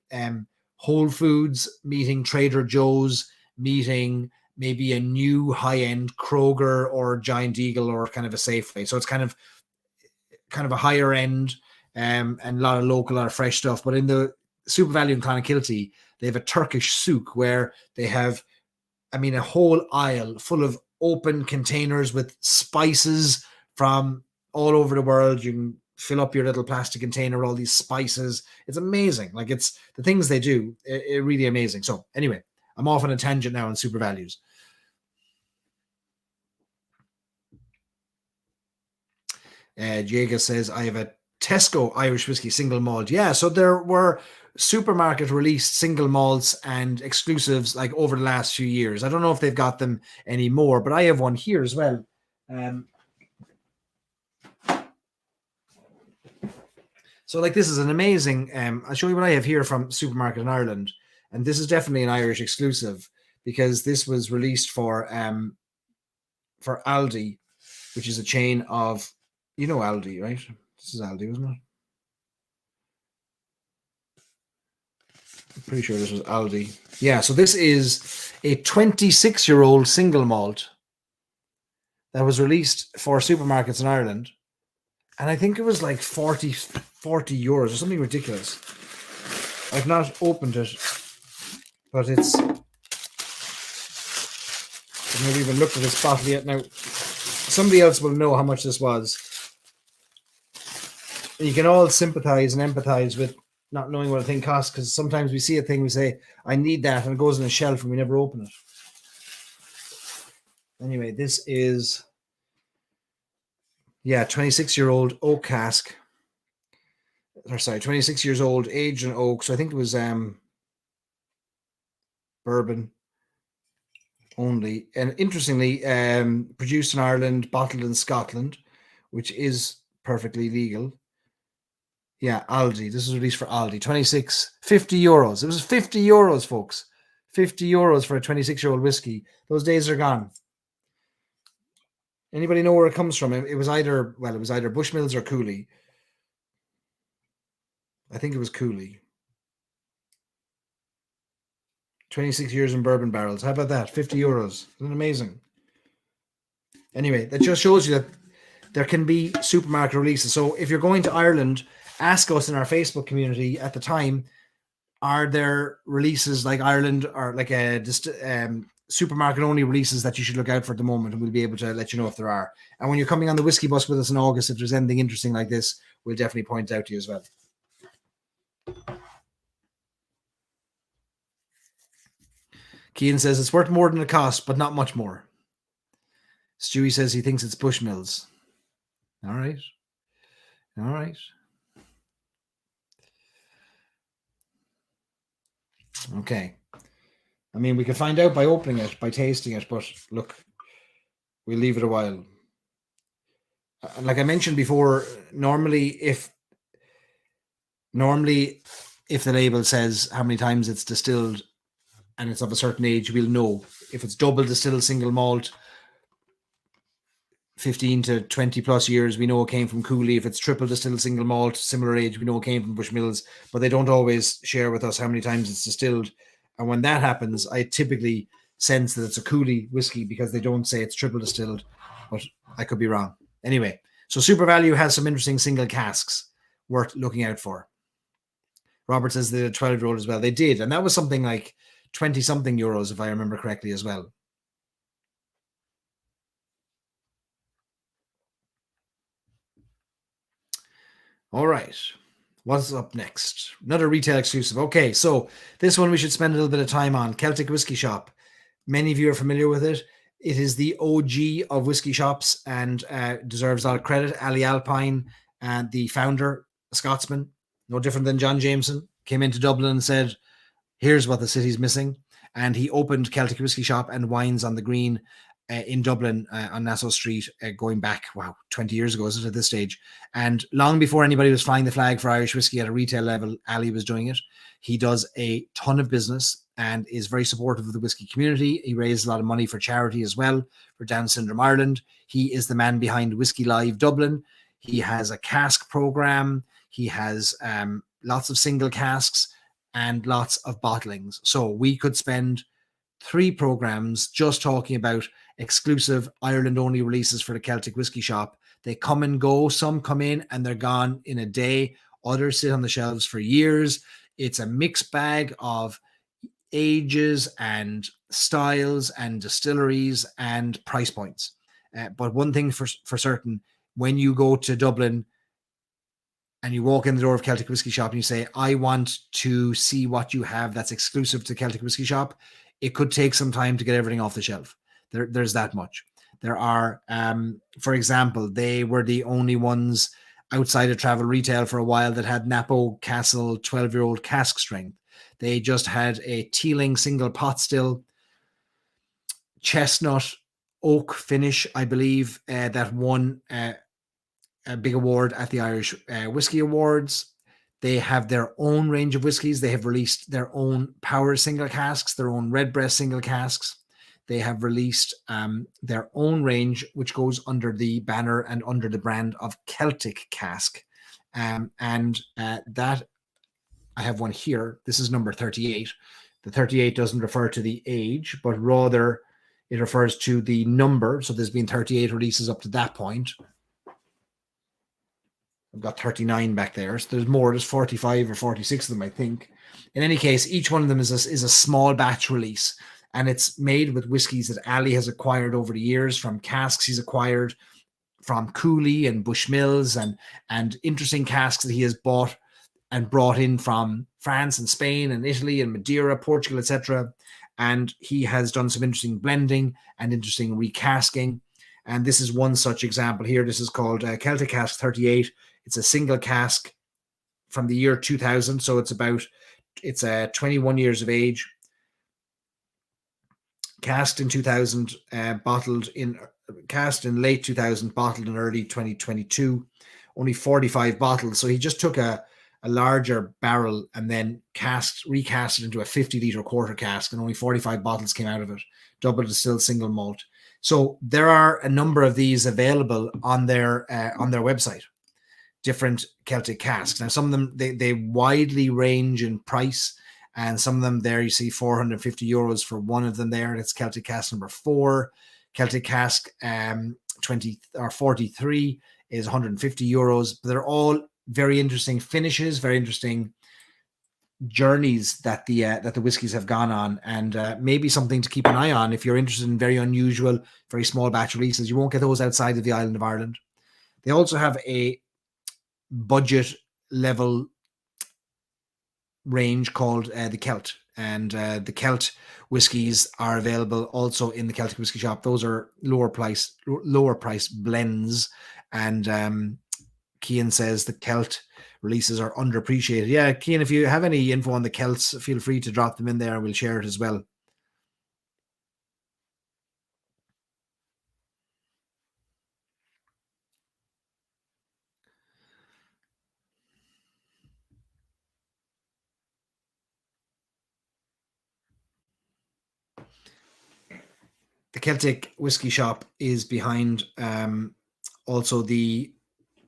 Whole Foods meeting Trader Joe's meeting maybe a new high-end Kroger or Giant Eagle or kind of a Safeway. So it's kind of a higher end, and a lot of local, a lot of fresh stuff. But in the Super Value in Clonakilty, they have a Turkish souk where they have, I mean, a whole aisle full of open containers with spices from all over the world. You can fill up your little plastic container with all these spices. It's amazing. Like, it's the things they do, it really amazing. So anyway, I'm off on a tangent now on Super Values. Jaga says, I have a Tesco Irish Whiskey single malt. Yeah, so there were supermarket released single malts and exclusives like over the last few years. I don't know if they've got them anymore, but I have one here as well. So like this is an amazing, I'll show you what I have here from supermarket in Ireland. And this is definitely an Irish exclusive because this was released for Aldi, which is a chain of, Aldi, right? This is Aldi, wasn't it? I'm pretty sure this was Aldi. Yeah, so this is a 26-year-old single malt that was released for supermarkets in Ireland. And I think it was like 40 euros or something ridiculous. I've not opened it, but it's... I've not even looked at this bottle yet. Now, somebody else will know how much this was. And you can all sympathize and empathize with not knowing what a thing costs, because sometimes we see a thing, we say, I need that, and it goes in a shelf and we never open it. Anyway, this is... 26-year-old oak cask. 26 years old, aged in oak. So I think it was bourbon only. And interestingly, produced in Ireland, bottled in Scotland, which is perfectly legal. Yeah, Aldi. This was released for Aldi. 50 euros. It was 50 euros, folks. 50 euros for a 26-year-old whiskey. Those days are gone. Anybody know where it comes from? It was either Bushmills or Cooley. I think it was Cooley. 26 years in bourbon barrels. How about that? 50 euros. Isn't it amazing? Anyway, that just shows you that there can be supermarket releases. So if you're going to Ireland, ask us in our Facebook community at the time, are there releases like Ireland or like a supermarket only releases that you should look out for at the moment, and we'll be able to let you know if there are. And when you're coming on the whiskey bus with us in August, if there's anything interesting like this, we'll definitely point it out to you as well. Kean says it's worth more than it costs, but not much more. Stewie says he thinks it's Bushmills. All right. Okay. I mean, we can find out by opening it, by tasting it, but look, we'll leave it a while. Like I mentioned before, normally if the label says how many times it's distilled and it's of a certain age, we'll know. If it's double distilled single malt, 15 to 20 plus years, we know it came from Cooley. If it's triple distilled single malt, similar age, we know it came from Bushmills, but they don't always share with us how many times it's distilled. And when that happens, I typically sense that it's a Cooley whiskey because they don't say it's triple distilled, but I could be wrong. Anyway, so Super Value has some interesting single casks worth looking out for. Robert says they did a 12-year-old as well. They did, and that was something like 20-something euros, if I remember correctly, as well. All right. What's up next? Another retail exclusive. Okay, so this one we should spend a little bit of time on. Celtic Whiskey Shop. Many of you are familiar with it. It is the OG of whiskey shops and deserves a lot of credit. Ali Alpine, the founder, a Scotsman, no different than John Jameson, came into Dublin and said, here's what the city's missing. And he opened Celtic Whiskey Shop and Wines on the Green in Dublin on Nassau Street, going back, 20 years ago, is it at this stage? And long before anybody was flying the flag for Irish whiskey at a retail level, Ali was doing it. He does a ton of business and is very supportive of the whiskey community. He raised a lot of money for charity as well, for Down Syndrome Ireland. He is the man behind Whiskey Live Dublin. He has a cask program. He has lots of single casks and lots of bottlings. So we could spend 3 programs just talking about exclusive Ireland-only releases for the Celtic Whiskey Shop. They come and go. Some come in and they're gone in a day. Others sit on the shelves for years. It's a mixed bag of ages and styles and distilleries and price points. But one thing for certain, when you go to Dublin and you walk in the door of Celtic Whiskey Shop and you say, I want to see what you have that's exclusive to Celtic Whiskey Shop, it could take some time to get everything off the shelf. There's that much. There are, for example, they were the only ones outside of travel retail for a while that had Napo Castle 12-year-old cask strength. They just had a Teeling single pot still, chestnut oak finish, I believe, that won a big award at the Irish Whiskey Awards. They have their own range of whiskies. They have released their own power single casks, their own redbreast single casks. They have released their own range, which goes under the banner and under the brand of Celtic Cask. And that, I have one here. This is number 38. The 38 doesn't refer to the age, but rather it refers to the number. So there's been 38 releases up to that point. I've got 39 back there. So there's more. There's 45 or 46 of them, I think. In any case, each one of them is a small batch release. And it's made with whiskies that Ali has acquired over the years, from casks he's acquired from Cooley and Bushmills, and interesting casks that he has bought and brought in from France and Spain and Italy and Madeira, Portugal, etc. And he has done some interesting blending and interesting recasking. And this is one such example here. This is called Celtic Cask 38. It's a single cask from the year 2000. So it's 21 years of age. Cast in 2000, cast in late 2000, bottled in early 2022. Only 45 bottles. So he just took a larger barrel and then recast it into a 50-liter quarter cask, and only 45 bottles came out of it. Double distilled single malt. So there are a number of these available on their website. Different Celtic casks. Now, some of them they widely range in price, and some of them there you see 450 euros for one of them there. That's Celtic Cask number 4. Celtic Cask 20 or 43 is 150 euros. But they're all very interesting finishes, very interesting journeys that the whiskies have gone on, and maybe something to keep an eye on if you're interested in very unusual, very small batch releases. You won't get those outside of the island of Ireland. They also have a budget level range called the Celt, and the Celt whiskies are available also in the Celtic Whiskey Shop. Those are lower price blends, and Cian says the Celt releases are underappreciated. Yeah, Cian, if you have any info on the Celts, feel free to drop them in there. We'll share it as well. The Celtic Whiskey Shop is behind also the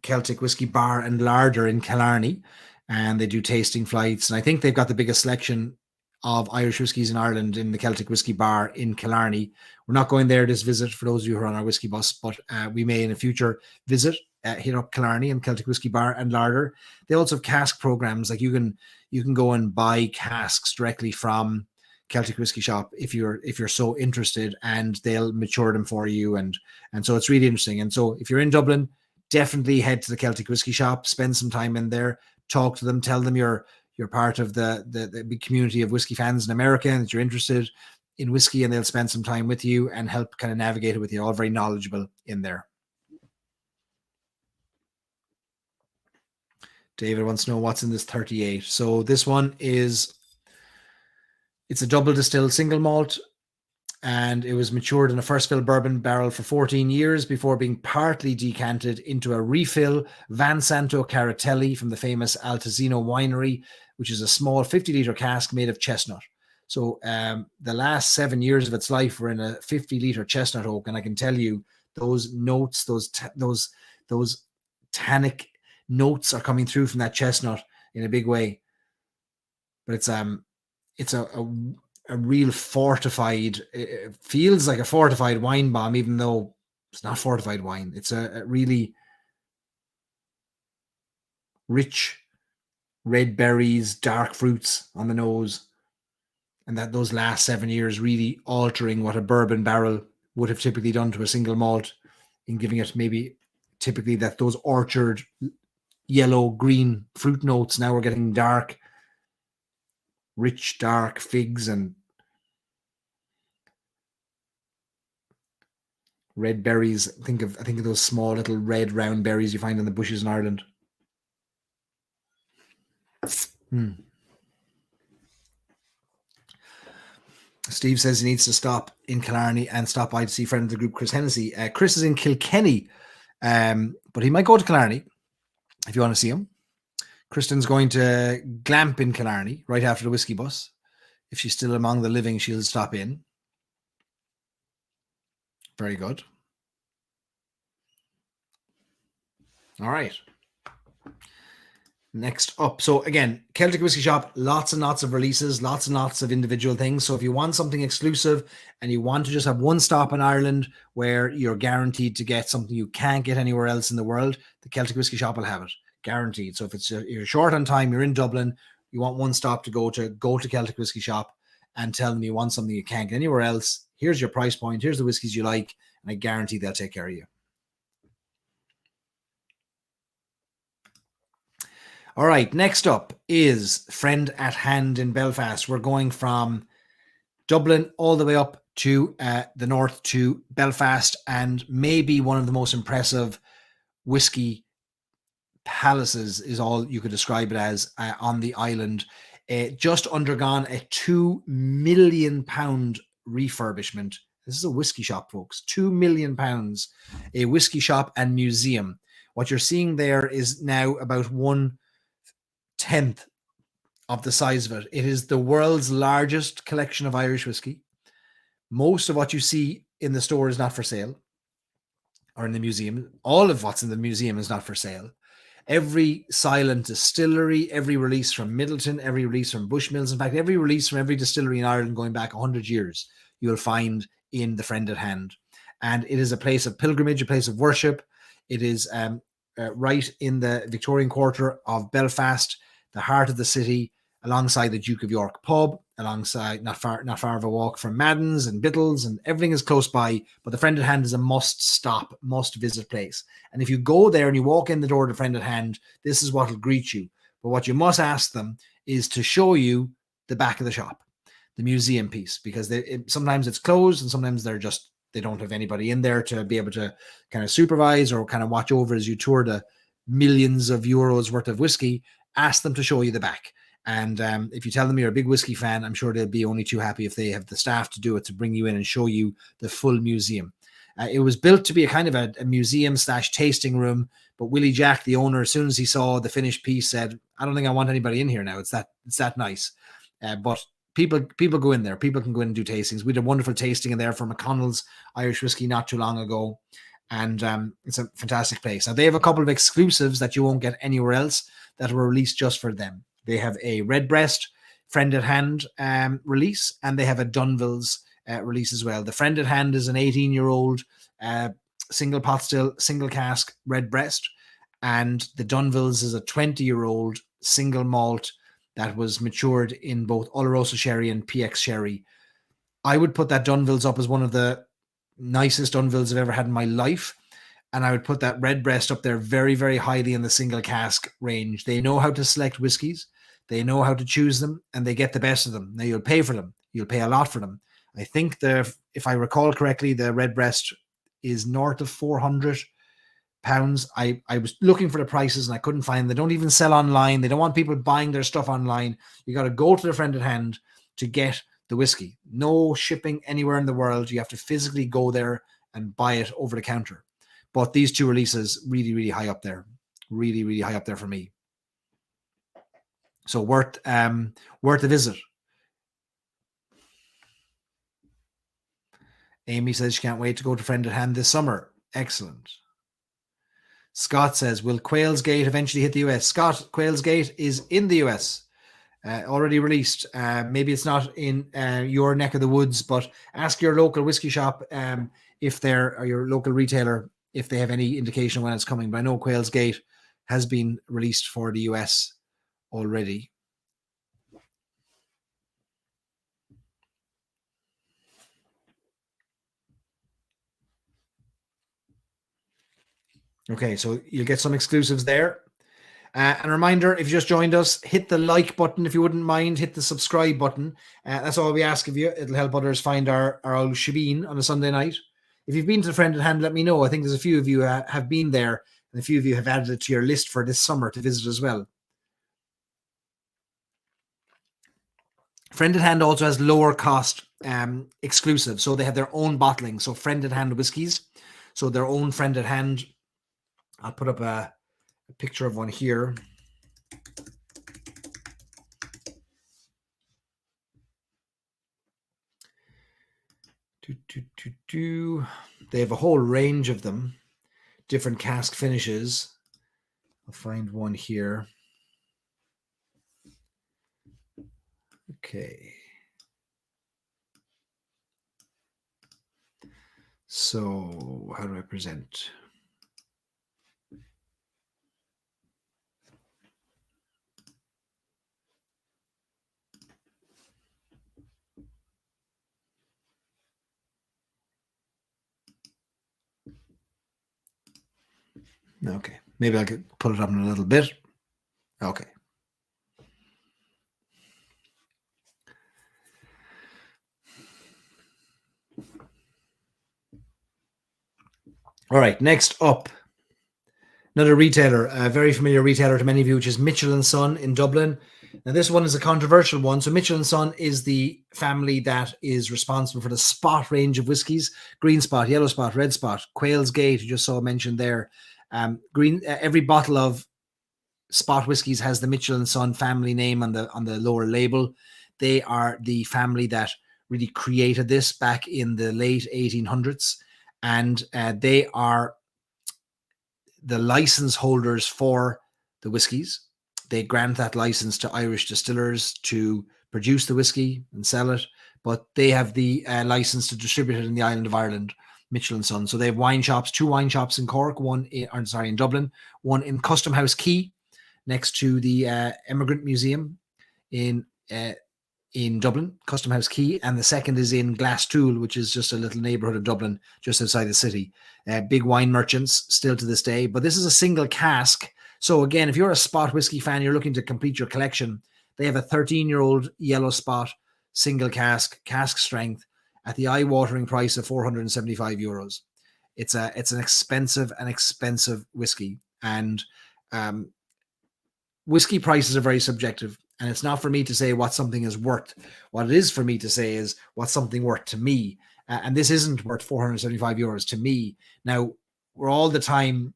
Celtic Whiskey Bar and Larder in Killarney, and they do tasting flights. And I think they've got the biggest selection of Irish whiskies in Ireland in the Celtic Whiskey Bar in Killarney. We're not going there this visit for those of you who are on our whiskey bus, but we may in a future visit hit up Killarney and Celtic Whiskey Bar and Larder. They also have cask programs. Like you can go and buy casks directly from Celtic Whiskey Shop if you're so interested, and they'll mature them for you, and so it's really interesting. And so if you're in Dublin, definitely head to the Celtic Whiskey Shop, spend some time in there, talk to them, tell them you're part of the big community of whiskey fans in America and that you're interested in whiskey, and they'll spend some time with you and help kind of navigate it with you. All very knowledgeable in there. David wants to know what's in this 38. So this one it's a double distilled single malt, and it was matured in a first fill bourbon barrel for 14 years before being partly decanted into a refill Van Santo Caratelli from the famous Altazino winery, which is a small 50-liter cask made of chestnut. So the last 7 years of its life were in a 50-liter chestnut oak, and I can tell you those notes, those tannic notes are coming through from that chestnut in a big way. But it's a real fortified, it feels like a fortified wine bomb, even though it's not fortified wine. It's a really rich red berries, dark fruits on the nose, and that those last 7 years really altering what a bourbon barrel would have typically done to a single malt, in giving it maybe typically that those orchard yellow green fruit notes now are getting dark, rich dark figs and Red berries. Think of those small little red round berries you find in the bushes in Ireland. Steve says he needs to stop in Killarney and stop by to see friend of the group, Chris Hennessy. Chris is in Kilkenny, but he might go to Killarney if you want to see him. Kristen's going to Glamp in Killarney right after the whiskey bus. If she's still among the living, she'll stop in. Very good. All right. Next up. So again, Celtic Whiskey Shop, lots and lots of releases, lots and lots of individual things. So if you want something exclusive and you want to just have one stop in Ireland where you're guaranteed to get something you can't get anywhere else in the world, the Celtic Whiskey Shop will have it. Guaranteed. So if it's you're short on time, you're in Dublin, you want one stop to go to Celtic Whiskey Shop and tell them you want something you can't get anywhere else. Here's your price point. Here's the whiskeys you like. And I guarantee they'll take care of you. All right, next up is Friend at Hand in Belfast. We're going from Dublin all the way up to the north to Belfast, and maybe one of the most impressive whiskey palaces is all you could describe it as on the island. Just undergone a £2 million refurbishment. This is a whiskey shop, folks. £2 million, a whiskey shop and museum. What you're seeing there is now about 1/10 of the size of it. It is the world's largest collection of Irish whiskey. Most of what you see in the store is not for sale, or in the museum. All of what's in the museum is not for sale. Every silent distillery, every release from Middleton, every release from Bushmills, in fact, every release from every distillery in Ireland going back 100 years, you'll find in the Friend at Hand. And it is a place of pilgrimage, a place of worship. It is right in the Victorian quarter of Belfast, the heart of the city, alongside the Duke of York pub, alongside not far of a walk from Madden's and Biddle's, and everything is close by. But the Friend at Hand is a must-stop, must-visit place. And if you go there and you walk in the door of the Friend at Hand, this is what will greet you. But what you must ask them is to show you the back of the shop, the museum piece, because sometimes it's closed and sometimes they don't have anybody in there to be able to kind of supervise or kind of watch over as you tour the millions of euros worth of whiskey. Ask them to show you the back. And if you tell them you're a big whiskey fan, I'm sure they'll be only too happy if they have the staff to do it, to bring you in and show you the full museum. It was built to be a kind of a museum / tasting room, but Willie Jack, the owner, as soon as he saw the finished piece, said, I don't think I want anybody in here now. It's that nice. But people go in there. People can go in and do tastings. We did a wonderful tasting in there for McConnell's Irish whiskey not too long ago. And it's a fantastic place. Now, they have a couple of exclusives that you won't get anywhere else that were released just for them. They have a Redbreast Friend at Hand release, and they have a Dunville's release as well. The Friend at Hand is an 18-year-old single pot still, single cask Redbreast, and the Dunville's is a 20-year-old single malt that was matured in both Oloroso sherry and PX sherry. I would put that Dunville's up as one of the nicest Dunville's I've ever had in my life. And I would put that Redbreast up there very, very highly in the single cask range. They know how to select whiskies. They know how to choose them, and they get the best of them. Now, you'll pay for them. You'll pay a lot for them. I think if I recall correctly, the Redbreast is north of £400. I was looking for the prices and I couldn't find them. They don't even sell online. They don't want people buying their stuff online. You got to go to the Friend at Hand to get the whiskey. No shipping anywhere in the world. You have to physically go there and buy it over the counter. But these two releases, really, really high up there. Really, really high up there for me. So worth a visit. Amy says she can't wait to go to Friend at Hand this summer. Excellent. Scott says, will Quail's Gate eventually hit the US? Scott, Quail's Gate is in the US. Already released. Maybe it's not in your neck of the woods, but ask your local whiskey shop or your local retailer if they have any indication when it's coming. But I know Quail's Gate has been released for the US already. Okay, so you'll get some exclusives there. And a reminder, if you just joined us, hit the like button if you wouldn't mind. Hit the subscribe button. That's all we ask of you. It'll help others find our old Shebeen on a Sunday night. if you've been to the Friend at Hand, let me know. I think there's a few of you have been there, and a few of you have added it to your list for this summer to visit as well. Friend at Hand also has lower cost exclusive. So they have their own bottling. So Friend at Hand whiskies. So their own Friend at Hand. I'll put up a picture of one here. They have a whole range of them, different cask finishes. I'll find one here. Okay. So how do I present? Okay, maybe I could put it up in a little bit. Okay. All right, next up, another retailer, a very familiar retailer to many of you, which is Mitchell & Son in Dublin. Now, this one is a controversial one. So Mitchell & Son is the family that is responsible for the Spot range of whiskies: Green Spot, Yellow Spot, Red Spot, Quail's Gate, you just saw mentioned there. Every bottle of Spot whiskies has the Mitchell & Son family name on the lower label. They are the family that really created this back in the late 1800s. And they are the license holders for the whiskies. They grant that license to Irish distillers to produce the whiskey and sell it, but they have the license to distribute it in the island of Ireland, Mitchell & Son. So they have wine shops, 2 wine shops in Cork, in Dublin, one in Custom House Quay, next to the Emigrant Museum in Dublin, Custom House Quay, and the second is in Glasstool, which is just a little neighborhood of Dublin, just outside the city. Big wine merchants still to this day, but this is a single cask. So again, if you're a Spot whiskey fan, you're looking to complete your collection, they have a 13-year-old Yellow Spot single cask strength at the eye-watering price of €475. It's an expensive whiskey, and whiskey prices are very subjective, and it's not for me to say what something is worth. What it is for me to say is what's something worth to me. And this isn't worth €475 to me. Now, we're all the time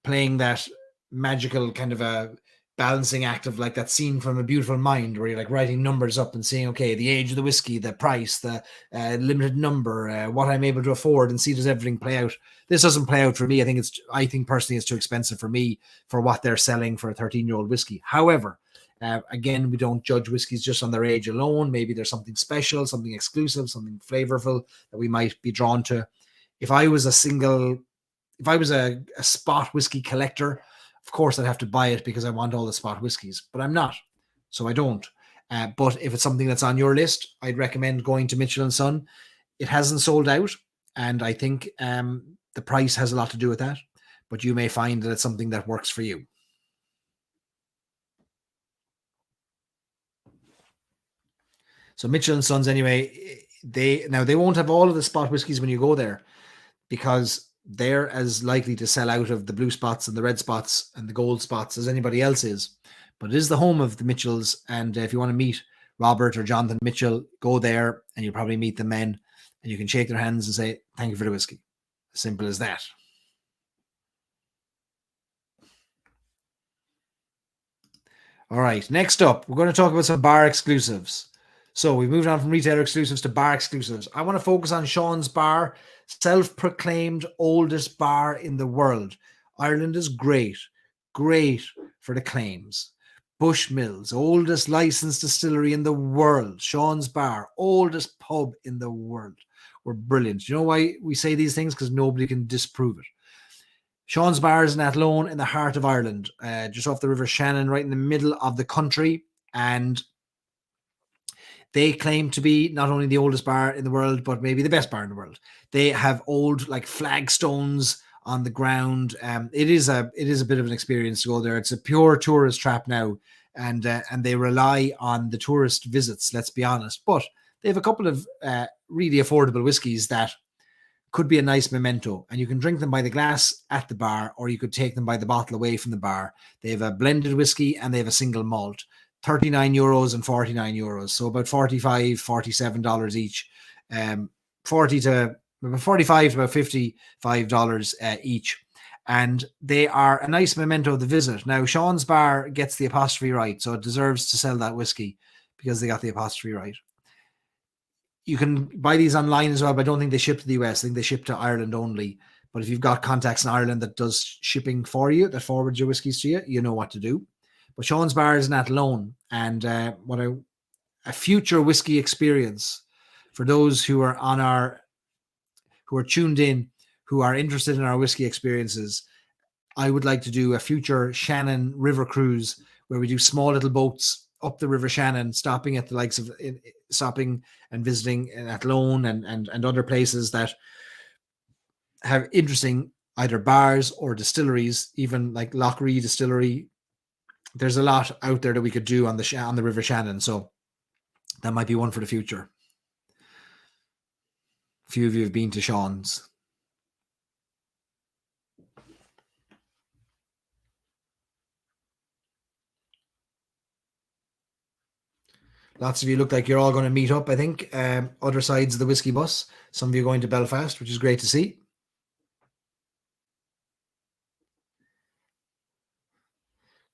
playing that magical kind of a balancing act of like that scene from A Beautiful Mind, where you're like writing numbers up and saying, okay, the age of the whiskey, the price, the limited number, what I'm able to afford, and see does everything play out. This doesn't play out for me. I think personally it's too expensive for me for what they're selling for a 13-year-old whiskey. However, again, we don't judge whiskeys just on their age alone. Maybe there's something special, something exclusive, something flavorful that we might be drawn to. If I was a Spot whiskey collector, of course I'd have to buy it because I want all the Spot whiskeys, but I'm not, so I don't. But if it's something that's on your list, I'd recommend going to Mitchell & Son. It hasn't sold out, and I think the price has a lot to do with that, but you may find that it's something that works for you. So Mitchell & Sons, anyway, they won't have all of the Spot whiskies when you go there, because they're as likely to sell out of the blue spots and the red spots and the gold spots as anybody else is. But it is the home of the Mitchells, and if you want to meet Robert or Jonathan Mitchell, go there and you'll probably meet the men, and you can shake their hands and say, thank you for the whiskey. As simple as that. All right, next up, we're going to talk about some bar exclusives. So we've moved on from retailer exclusives to bar exclusives. I want to focus on Sean's Bar, self-proclaimed oldest bar in the world. Ireland is great for the claims. Bushmills, oldest licensed distillery in the world. Sean's Bar, oldest pub in the world. We're brilliant. Do you know why we say these things? Because nobody can disprove it. Sean's Bar is in Athlone in the heart of Ireland, just off the River Shannon, right in the middle of the country. And they claim to be not only the oldest bar in the world, but maybe the best bar in the world. They have old like flagstones on the ground. It is a bit of an experience to go there. It's a pure tourist trap now, and they rely on the tourist visits. Let's be honest, but they have a couple of really affordable whiskies that could be a nice memento. And you can drink them by the glass at the bar, or you could take them by the bottle away from the bar. They have a blended whiskey and they have a single malt. €39 and €49. So about $45, $47 each. 40 to about 45 to about $55 each. And they are a nice memento of the visit. Now, Sean's Bar gets the apostrophe right, so it deserves to sell that whiskey because they got the apostrophe right. You can buy these online as well, but I don't think they ship to the US. I think they ship to Ireland only. But if you've got contacts in Ireland that does shipping for you, that forwards your whiskies to you, you know what to do. But Sean's Bar is not alone. And a future whiskey experience for those who are who are tuned in, who are interested in our whiskey experiences. I would like to do a future Shannon River cruise where we do small little boats up the River Shannon, stopping at the likes of stopping and visiting at Athlone and other places that have interesting either bars or distilleries, even like Lochrie Distillery. There's a lot out there that we could do on the River Shannon, so that might be one for the future. A few of you have been to Sean's. Lots of you look like you're all going to meet up, I think. Other sides of the whiskey bus. Some of you going to Belfast, which is great to see.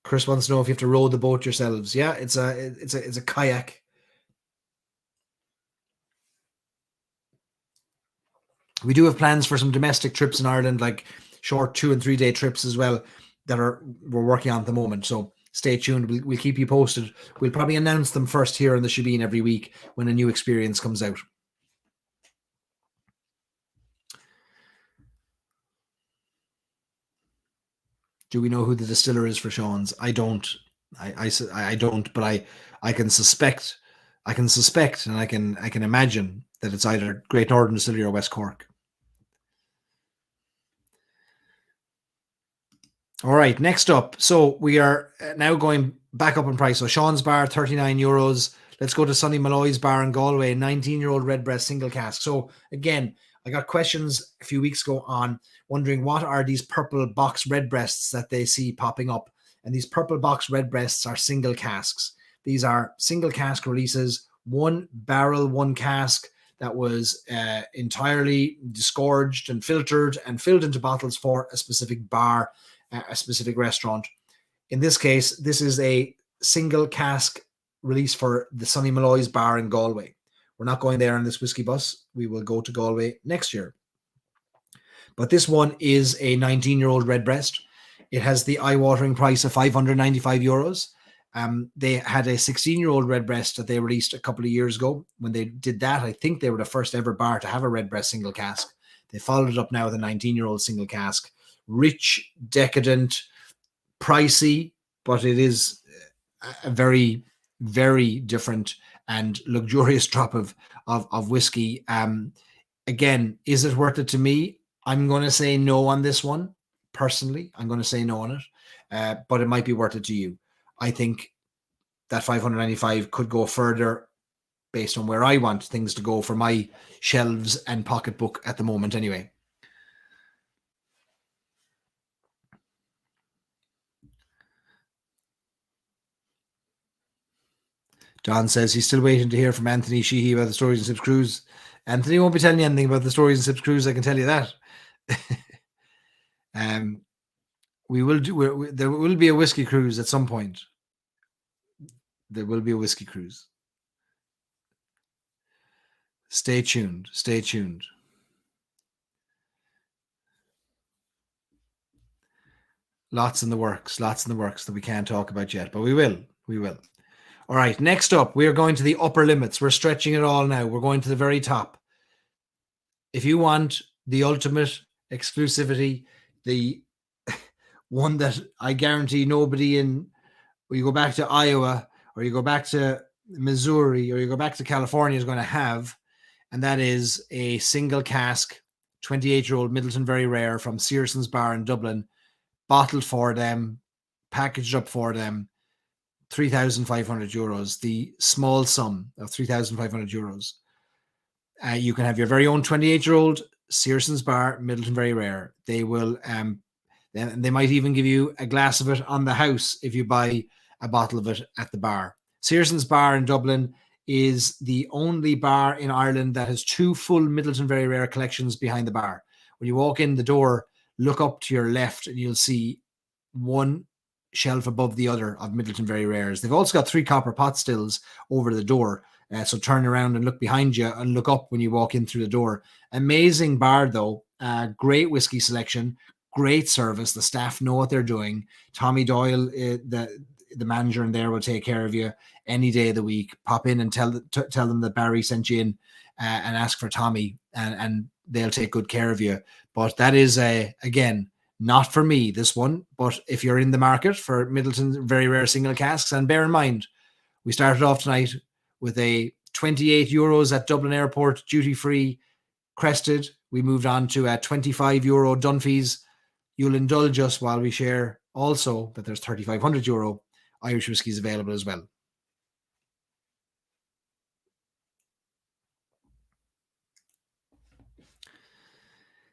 Chris wants to know if you have to row the boat yourselves. Yeah, it's a kayak. We do have plans for some domestic trips in Ireland, like short 2 and 3 day trips as well, that we're working on at the moment. So stay tuned. We'll keep you posted. We'll probably announce them first here on the Shebeen every week when a new experience comes out. Do we know who the distiller is for Sean's? I don't. I don't, but I can suspect. I can suspect, and I can imagine that it's either Great Northern Distillery or West Cork. All right, next up. So we are now going back up in price. So Sean's Bar, €39. Let's go to Sonny Malloy's Bar in Galway, 19-year-old redbreast single cask. So again, I got questions a few weeks ago on wondering what are these purple box redbreasts that they see popping up. And these purple box redbreasts are single casks. These are single cask releases, one barrel, one cask that was entirely disgorged and filtered and filled into bottles for a specific bar, a specific restaurant. In this case, this is a single cask release for the Sonny Malloy's Bar in Galway. We're not going there on this whiskey bus. We will go to Galway next year. But this one is a 19-year-old redbreast. It has the eye-watering price of €595. They had a 16-year-old redbreast that they released a couple of years ago. When they did that, I think they were the first ever bar to have a redbreast single cask. They followed it up now with a 19-year-old single cask. Rich, decadent, pricey, but it is a very, very different and luxurious drop of whiskey. Again, is it worth it to me? I'm going to say no on this one. Personally, I'm going to say no on it, but it might be worth it to you. I think that $595 could go further based on where I want things to go for my shelves and pocketbook at the moment anyway. John says he's still waiting to hear from Anthony Sheehy about the Stories and Sips cruise. Anthony won't be telling you anything about the Stories and Sips cruise, I can tell you that. We will do. There will be a whiskey cruise at some point. There will be a whiskey cruise. Stay tuned. Stay tuned. Lots in the works. Lots in the works that we can't talk about yet, but we will. We will. All right. Next up, we are going to the upper limits. We're stretching it all now. We're going to the very top. If you want the ultimate exclusivity, the one that I guarantee nobody in, or you go back to Iowa, or you go back to Missouri, or you go back to California is going to have, and that is a single cask, 28-year-old Middleton Very Rare from Searson's Bar in Dublin, bottled for them, packaged up for them, €3,500, the small sum of €3,500. You can have your very own 28-year-old Searson's Bar, Middleton Very Rare. They will, they might even give you a glass of it on the house if you buy a bottle of it at the bar. Searson's Bar in Dublin is the only bar in Ireland that has two full Middleton Very Rare collections behind the bar. When you walk in the door, look up to your left and you'll see one shelf above the other of Middleton Very Rares. They've also got 3 copper pot stills over the door. So turn around and look behind you and look up when you walk in through the door. Amazing bar, though. Great whiskey selection, great service. The staff know what they're doing. Tommy Doyle, the manager in there, will take care of you any day of the week. Pop in and tell them that Barry sent you in and ask for Tommy, and they'll take good care of you. But that is, again, not for me, this one. But if you're in the market for Middleton Very Rare single casks, and bear in mind, we started off tonight with a 28 euros at Dublin Airport, duty-free, crested. We moved on to a 25 euro Dunphy's. You'll indulge us while we share also that there's 3,500 euro Irish whiskies available as well.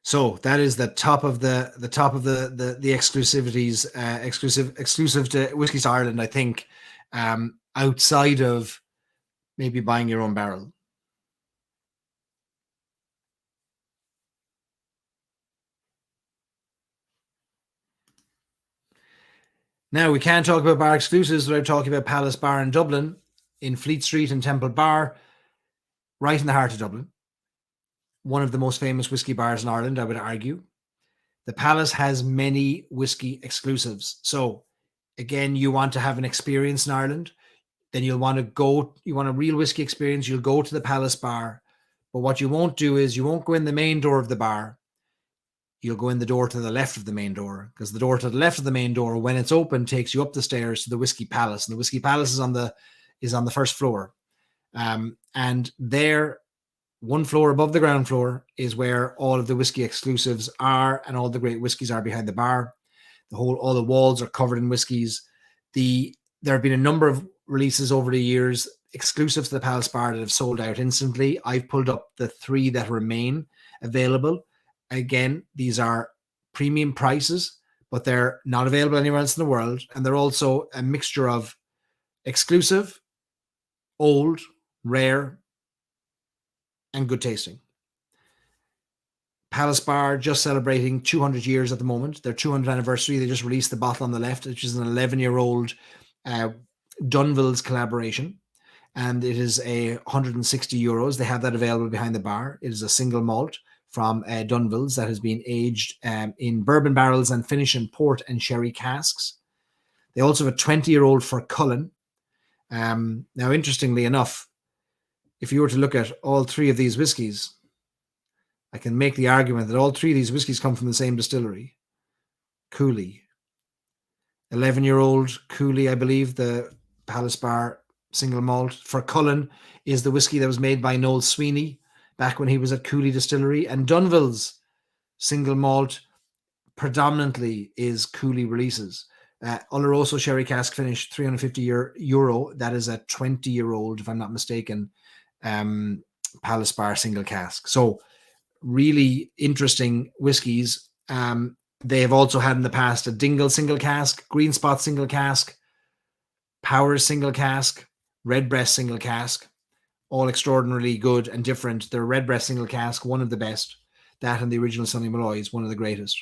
So that is the top of the exclusivities, exclusive to Whiskies Ireland, I think, outside of maybe buying your own barrel. Now, we can't talk about bar exclusives without talking about Palace Bar in Dublin, in Fleet Street and Temple Bar, right in the heart of Dublin. One of the most famous whiskey bars in Ireland, I would argue. The Palace has many whiskey exclusives. So, again, you want to have an experience in Ireland, then you want a real whiskey experience, you'll go to the Palace Bar. But what you won't do is you won't go in the main door of the bar. You'll go in the door to the left of the main door, because the door to the left of the main door, when it's open, takes you up the stairs to the Whiskey Palace. And the Whiskey Palace is on the first floor. And there, one floor above the ground floor, is where all of the whiskey exclusives are, and all the great whiskeys are behind the bar. All the walls are covered in whiskeys. There have been a number of releases over the years, exclusive to the Palace Bar, that have sold out instantly. I've pulled up the 3 that remain available. Again, these are premium prices, but they're not available anywhere else in the world. And they're also a mixture of exclusive, old, rare, and good tasting. Palace Bar just celebrating 200 years at the moment. Their 200th anniversary. They just released the bottle on the left, which is an 11-year-old Dunville's collaboration. And it is 160 euros. They have that available behind the bar. It is a single malt from Dunville's that has been aged in bourbon barrels and finished in port and sherry casks. They also have a 20-year-old for Cullen. Now, interestingly enough, if you were to look at all 3 of these whiskies, I can make the argument that all 3 of these whiskies come from the same distillery, Cooley. 11-year-old Cooley, I believe, the Palace Bar single malt for Cullen is the whiskey that was made by Noel Sweeney back when he was at Cooley Distillery. And Dunville's single malt predominantly is Cooley releases. Oloroso sherry cask finish, 350 euro. That is a 20-year-old, if I'm not mistaken, Palace Bar single cask. So really interesting whiskies. They have also had in the past a Dingle single cask, Green Spot single cask, Powers single cask, Redbreast single cask, all extraordinarily good and different. The Redbreast single cask, one of the best. That and the original Sonny Malloy is one of the greatest.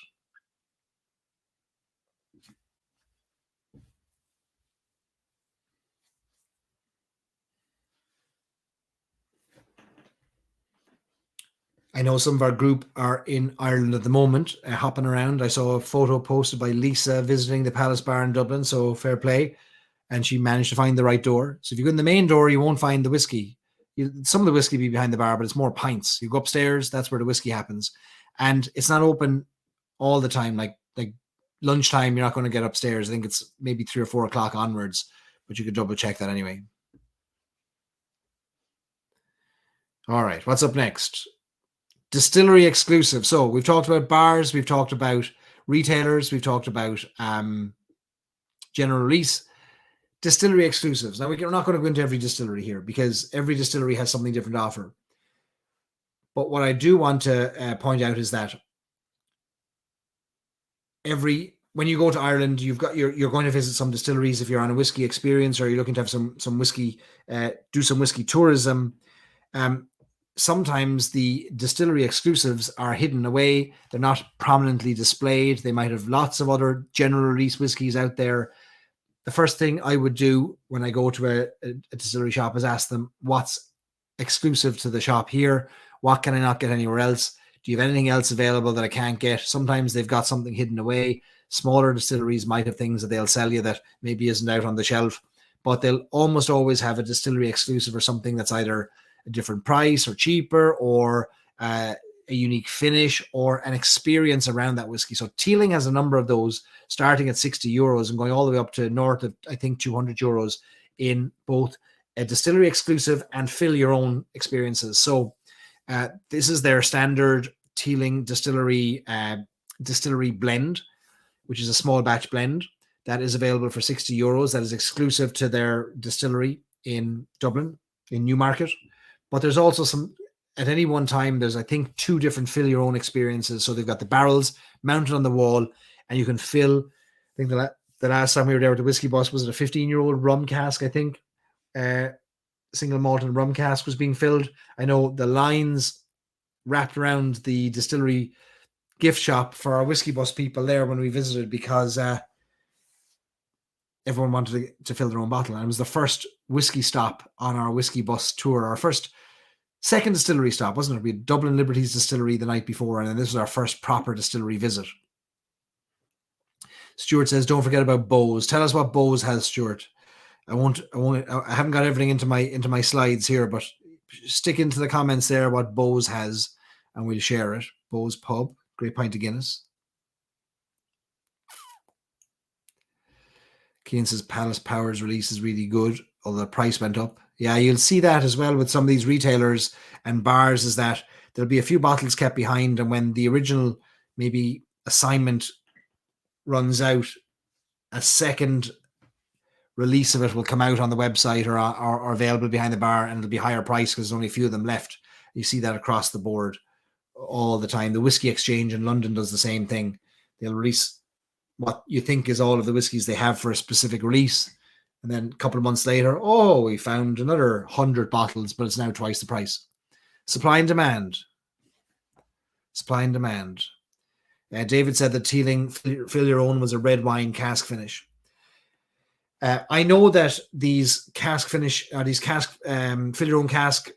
I know some of our group are in Ireland at the moment, hopping around. I saw a photo posted by Lisa visiting the Palace Bar in Dublin, so fair play. And she managed to find the right door. So if you go in the main door, you won't find the whiskey. Some of the whiskey be behind the bar, but it's more pints. You go upstairs, that's where the whiskey happens. And it's not open all the time. Like lunchtime, you're not going to get upstairs. I think it's maybe 3 or 4 o'clock onwards, but you could double check that anyway. All right, what's up next? Distillery exclusive. So we've talked about bars, we've talked about retailers, we've talked about general release. Distillery exclusives. Now, we're not going to go into every distillery here because every distillery has something different to offer. But what I do want to point out is that when you go to Ireland, you're going to visit some distilleries if you're on a whiskey experience or you're looking to have some whiskey, do some whiskey tourism. Sometimes the distillery exclusives are hidden away. They're not prominently displayed. They might have lots of other general release whiskies out there. The first thing I would do when I go to a distillery shop is ask them what's exclusive to the shop here. What can I not get anywhere else? Do you have anything else available that I can't get? Sometimes they've got something hidden away. Smaller distilleries might have things that they'll sell you that maybe isn't out on the shelf, but they'll almost always have a distillery exclusive or something that's either a different price or cheaper or a unique finish or an experience around that whiskey. So Teeling has a number of those starting at 60 euros and going all the way up to north of, I think, 200 euros in both a distillery exclusive and fill your own experiences. So this is their standard Teeling distillery blend, which is a small batch blend that is available for 60 euros. That is exclusive to their distillery in Dublin, in Newmarket. But there's also some, at any one time, there's, I think, 2 different fill your own experiences. So they've got the barrels mounted on the wall and you can fill, I think the last time we were there with the Whiskey Boss, was it a 15-year-old rum cask, I think? Single malt and rum cask was being filled. I know the lines wrapped around the distillery gift shop for our Whiskey Bus people there when we visited because everyone wanted to fill their own bottle. And it was the first whiskey stop on our Whiskey Bus tour, our second distillery stop, wasn't it? We had Dublin Liberties Distillery the night before, and then this was our first proper distillery visit. Stuart says, don't forget about Bose. Tell us what Bose has, Stuart. I haven't got everything into my slides here, but stick into the comments there what Bose has and we'll share it. Bose Pub, great pint of Guinness. Keane says Palace Powers release is really good, although the price went up. Yeah, you'll see that as well with some of these retailers and bars, is that there'll be a few bottles kept behind, and when the original maybe assignment runs out, a second release of it will come out on the website or available behind the bar, and it'll be higher price because there's only a few of them left. You see that across the board all the time. The Whiskey Exchange in London does the same thing. They'll release what you think is all of the whiskies they have for a specific release, and then a couple of months later, oh, we found another 100 bottles, but it's now twice the price. Supply and demand. David said that Teeling Fill Your Own was a red wine cask finish. I know that these cask finish, these cask fill your own cask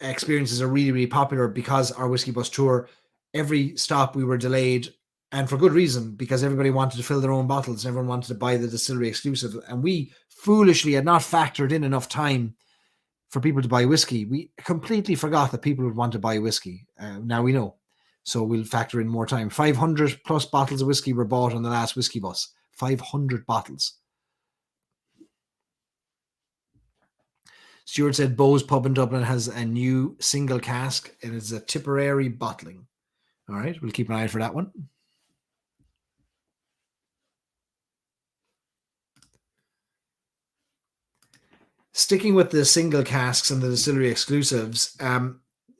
experiences are really, really popular because our Whiskey Bus tour, every stop we were delayed, and for good reason, because everybody wanted to fill their own bottles and everyone wanted to buy the distillery exclusive. And we foolishly had not factored in enough time for people to buy whiskey. We completely forgot that people would want to buy whiskey. Now we know. So we'll factor in more time. 500 plus bottles of whiskey were bought on the last Whiskey Bus. 500 bottles. Stuart said Bose Pub in Dublin has a new single cask. It is a Tipperary bottling. All right, we'll keep an eye out for that one. Sticking with the single casks and the distillery exclusives,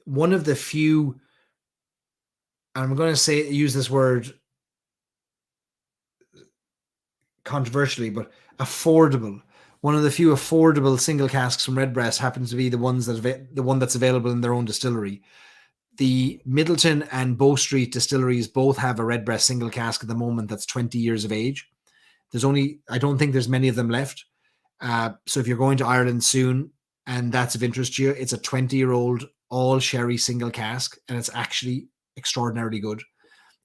one of the few, and I'm going to use this word controversially, but affordable. One of the few affordable single casks from Redbreast happens to be the one that's available in their own distillery. The Middleton and Bow Street distilleries both have a Redbreast single cask at the moment that's 20 years of age. I don't think there's many of them left. So if you're going to Ireland soon and that's of interest to you, it's a 20-year-old all sherry single cask, and it's actually extraordinarily good.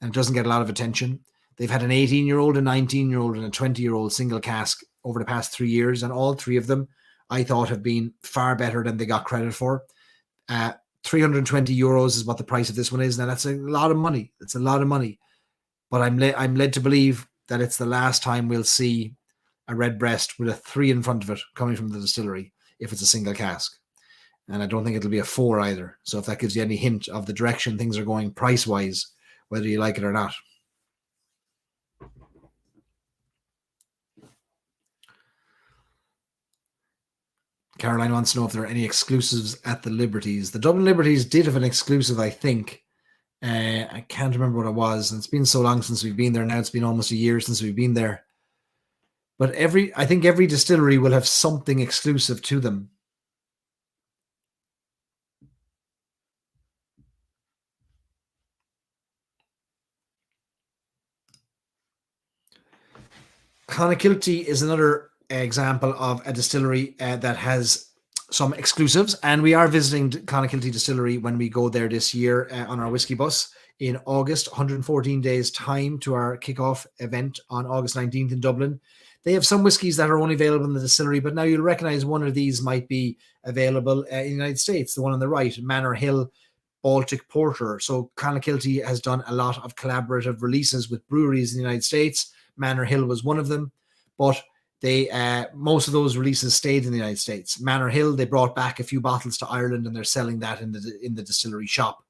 And it doesn't get a lot of attention. They've had an 18-year-old, a 19-year-old, and a 20-year-old single cask over the past 3 years, and all 3 of them, I thought, have been far better than they got credit for. 320 euros is what the price of this one is. Now, that's a lot of money. It's a lot of money. But I'm led to believe that it's the last time we'll see a Redbreast with a 3 in front of it coming from the distillery if it's a single cask. And I don't think it'll be a 4 either. So if that gives you any hint of the direction things are going price-wise, whether you like it or not. Caroline wants to know if there are any exclusives at the Liberties. The Dublin Liberties did have an exclusive, I think. I can't remember what it was. And it's been so long since we've been there now. It's been almost a year since we've been there. But I think every distillery will have something exclusive to them. Clonakilty is another example of a distillery that has some exclusives, and we are visiting Clonakilty Distillery when we go there this year on our whiskey bus in August, 114 days time to our kickoff event on August 19th in Dublin. They have some whiskies that are only available in the distillery, but now you'll recognize one of these might be available in the United States, the one on the right, Manor Hill Baltic Porter. So Clonakilty has done a lot of collaborative releases with breweries in the United States. Manor Hill was one of them, but they most of those releases stayed in the United States. Manor Hill, they brought back a few bottles to Ireland, and they're selling that in the distillery shop.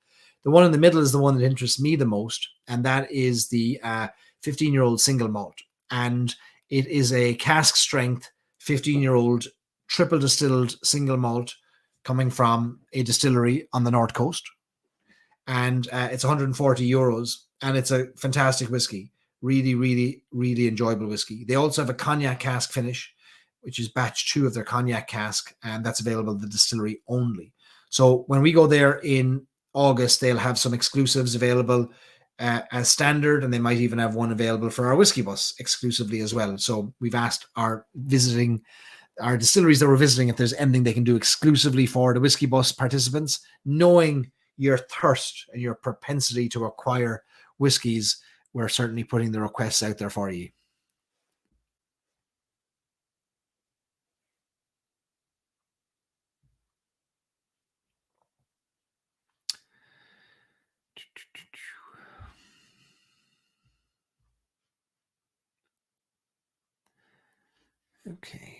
The one in the middle is the one that interests me the most, and that is the 15-year-old single malt. And it is a cask strength 15-year-old triple distilled single malt coming from a distillery on the North Coast. And it's 140 euros, and it's a fantastic whiskey. Really, really, really enjoyable whiskey. They also have a cognac cask finish, which is batch 2 of their cognac cask, and that's available at the distillery only. So when we go there in August, they'll have some exclusives available as standard, and they might even have one available for our whiskey bus exclusively as well. So we've asked our distilleries that we're visiting if there's anything they can do exclusively for the whiskey bus participants, knowing your thirst and your propensity to acquire whiskies. We're certainly putting the requests out there for you. Okay.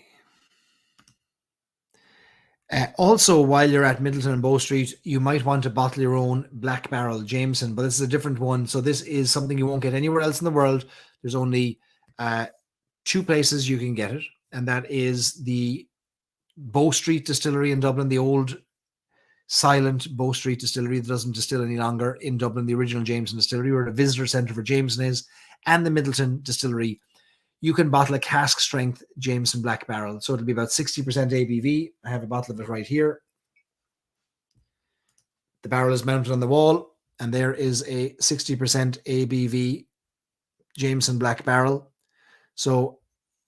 Also, while you're at Middleton and Bow Street, you might want to bottle your own Black Barrel Jameson, but this is a different one. So this is something you won't get anywhere else in the world. There's only 2 places you can get it, and that is the Bow Street Distillery in Dublin, the old silent Bow Street Distillery that doesn't distill any longer in Dublin, the original Jameson Distillery, where the visitor centre for Jameson is, and the Middleton Distillery. You can bottle a cask strength Jameson Black Barrel. So it'll be about 60% ABV. I have a bottle of it right here. The barrel is mounted on the wall, and there is a 60% ABV Jameson Black Barrel. So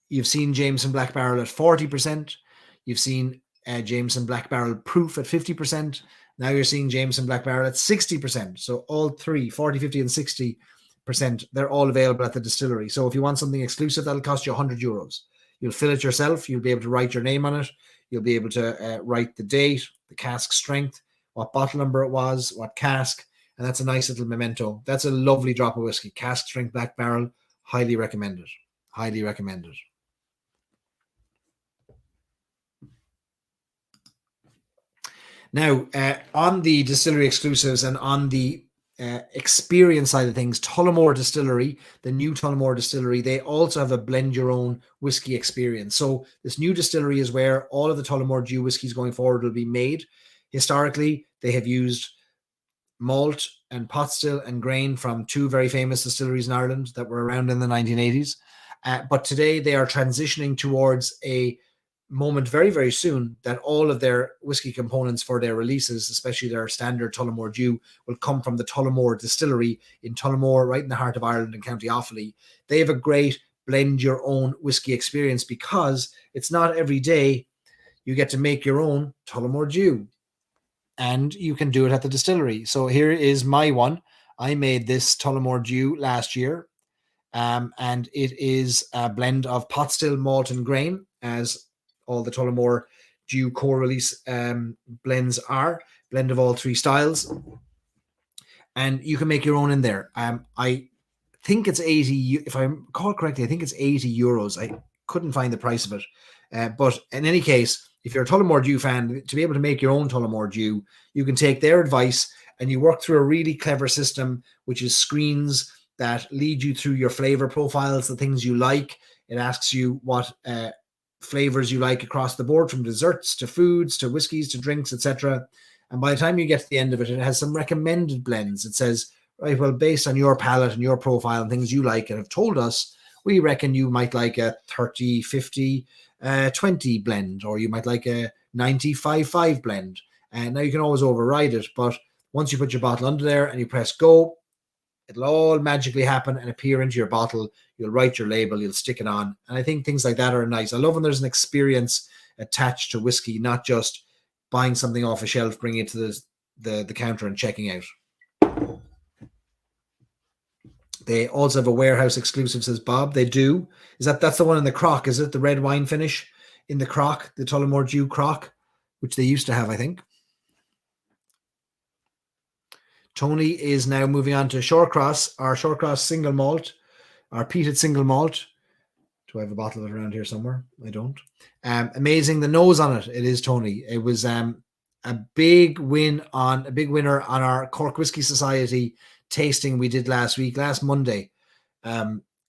you've seen Jameson Black Barrel at 40%. You've seen Jameson Black Barrel Proof at 50%. Now you're seeing Jameson Black Barrel at 60%. So all three, 40, 50, and 60%, they're all available at the distillery. So if you want something exclusive, that'll cost you 100 euros. You'll fill it yourself. You'll be able to write your name on it. You'll be able to write the date, the cask strength, what bottle number it was, what cask, and that's a nice little memento. That's a lovely drop of whiskey. Cask strength Black Barrel, highly recommended. Highly recommended. Now, on the distillery exclusives and on the experience side of things, Tullamore Distillery, the new Tullamore Distillery, they also have a blend your own whiskey experience. So this new distillery is where all of the Tullamore Dew whiskies going forward will be made. Historically, they have used malt and pot still and grain from 2 very famous distilleries in Ireland that were around in the 1980s. But today they are transitioning towards a moment very, very soon that all of their whiskey components for their releases, especially their standard Tullamore Dew, will come from the Tullamore Distillery in Tullamore, right in the heart of Ireland in County Offaly. They have a great blend your own whiskey experience because it's not every day you get to make your own Tullamore Dew, and you can do it at the distillery. So here is my one. I made this Tullamore Dew last year, and it is a blend of pot still, malt, and grain, as all the Tullamore Dew core release blends are. Blend of all 3 styles. And you can make your own in there. I think it's 80, if I recall correctly, I think it's 80 euros. I couldn't find the price of it. But in any case, if you're a Tullamore Dew fan, to be able to make your own Tullamore Dew, you can take their advice and you work through a really clever system, which is screens that lead you through your flavor profiles, the things you like. It asks you what flavors you like across the board, from desserts to foods to whiskeys to drinks, etc. And by the time you get to the end of it, it has some recommended blends. It says, right, well, based on your palate and your profile and things you like and have told us, we reckon you might like a 30, 50, 20 blend, or you might like a 95-5 blend. And now you can always override it, but once you put your bottle under there and you press go, it'll all magically happen and appear into your bottle. You'll write your label, you'll stick it on. And I think things like that are nice. I love when there's an experience attached to whiskey, not just buying something off a shelf, bringing it to the counter and checking out. They also have a warehouse exclusive, says Bob. They do. That's the one in the crock, is it? The red wine finish in the crock, the Tullamore Dew crock, which they used to have, I think. Tony is now moving on to Shorecross, our Shorecross single malt, our peated single malt. Do I have a bottle of it around here somewhere? I don't. Amazing. The nose on it. It is, Tony. It was a big winner on our Cork Whisky Society tasting we did last Monday,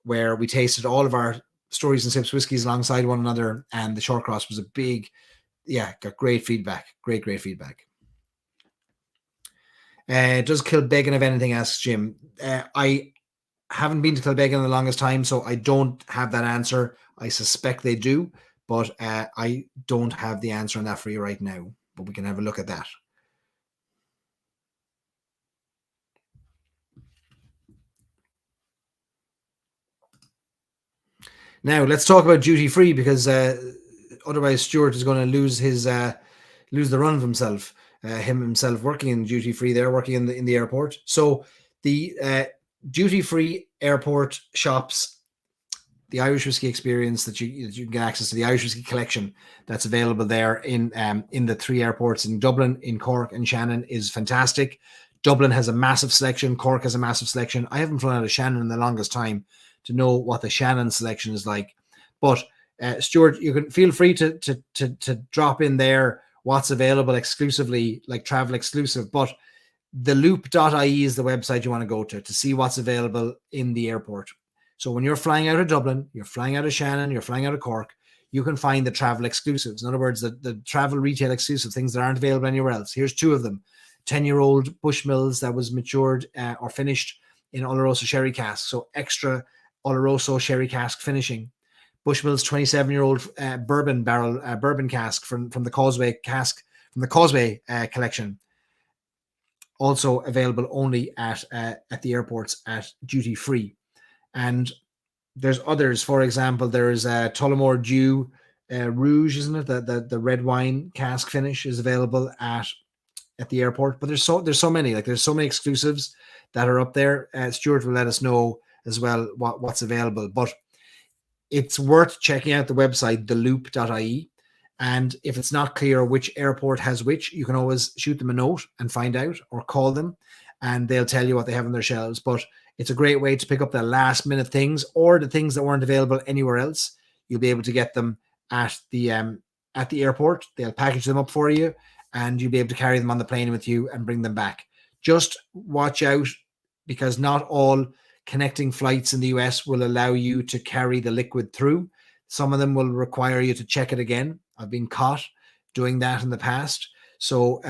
where we tasted all of our Stories and Sips whiskies alongside one another, and the Shorecross was got great feedback. Great feedback. Does Kilbeggan have anything, asks Jim. I haven't been to Kilbeggan in the longest time, so I don't have that answer. I suspect they do, but I don't have the answer on that for you right now, but we can have a look at that. Now let's talk about duty free, because otherwise Stuart is going to lose the run of himself. Himself working in duty free there, working in the airport. So the duty free airport shops, the Irish Whiskey Experience, that you can get access to, the Irish Whiskey Collection that's available there in the 3 airports in Dublin, in Cork, and Shannon is fantastic. Dublin has a massive selection. Cork has a massive selection. I haven't flown out of Shannon in the longest time to know what the Shannon selection is like. But Stuart, you can feel free to drop in there what's available exclusively, like travel exclusive. But the loop.ie is the website you want to go to see what's available in the airport. So when you're flying out of Dublin, you're flying out of Shannon, you're flying out of Cork, you can find the travel exclusives. In other words, the travel retail exclusive, things that aren't available anywhere else. Here's 2 of them. 10-year-old Bushmills that was matured or finished in Oloroso sherry cask. So extra Oloroso sherry cask finishing. Bushmills 27-year-old bourbon cask from the Causeway collection. Also available only at the airports at duty free. And there's others. For example, there's Tullamore Dew Rouge, isn't it? The red wine cask finish is available at the airport. But there's so many. Like, there's so many exclusives that are up there. Stuart will let us know as well what's available. But it's worth checking out the website, theloop.ie. And if it's not clear which airport has which, you can always shoot them a note and find out, or call them, and they'll tell you what they have on their shelves. But it's a great way to pick up the last minute things, or the things that weren't available anywhere else. You'll be able to get them at the airport. They'll package them up for you, and you'll be able to carry them on the plane with you and bring them back. Just watch out, because not all connecting flights in the US will allow you to carry the liquid through. Some of them will require you to check it again. I've been caught doing that in the past. So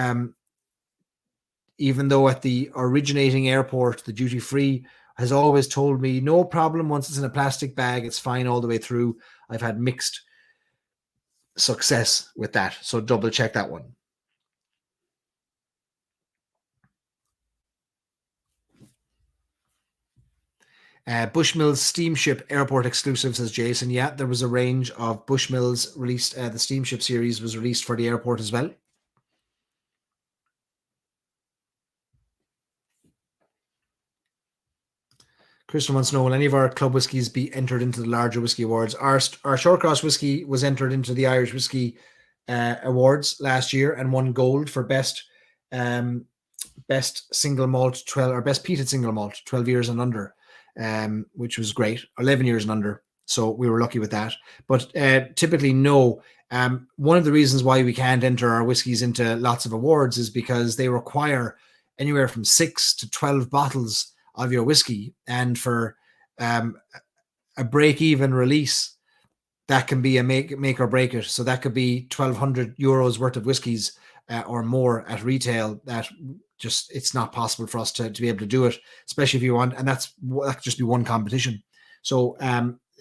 even though at the originating airport, the duty free has always told me, no problem, once it's in a plastic bag, it's fine all the way through. I've had mixed success with that. So double check that one. Bushmills Steamship Airport exclusive, says Jason. Yeah, there was a range of Bushmills released. The Steamship series was released for the airport as well. Christian wants to know, will any of our club whiskies be entered into the larger whiskey awards? Our Shorecross whiskey was entered into the Irish Whiskey Awards last year and won gold for best single malt 12, or best peated single malt 12 years and under. Which was great, 11 years and under. So we were lucky with that. But typically, no. One of the reasons why we can't enter our whiskies into lots of awards is because they require anywhere from 6 to 12 bottles of your whiskey. And for a break-even release, that can be a make or break it. So that could be 1,200 euros worth of whiskies or more at retail. That just, it's not possible for us to be able to do it, especially if you want. And that could just be one competition. So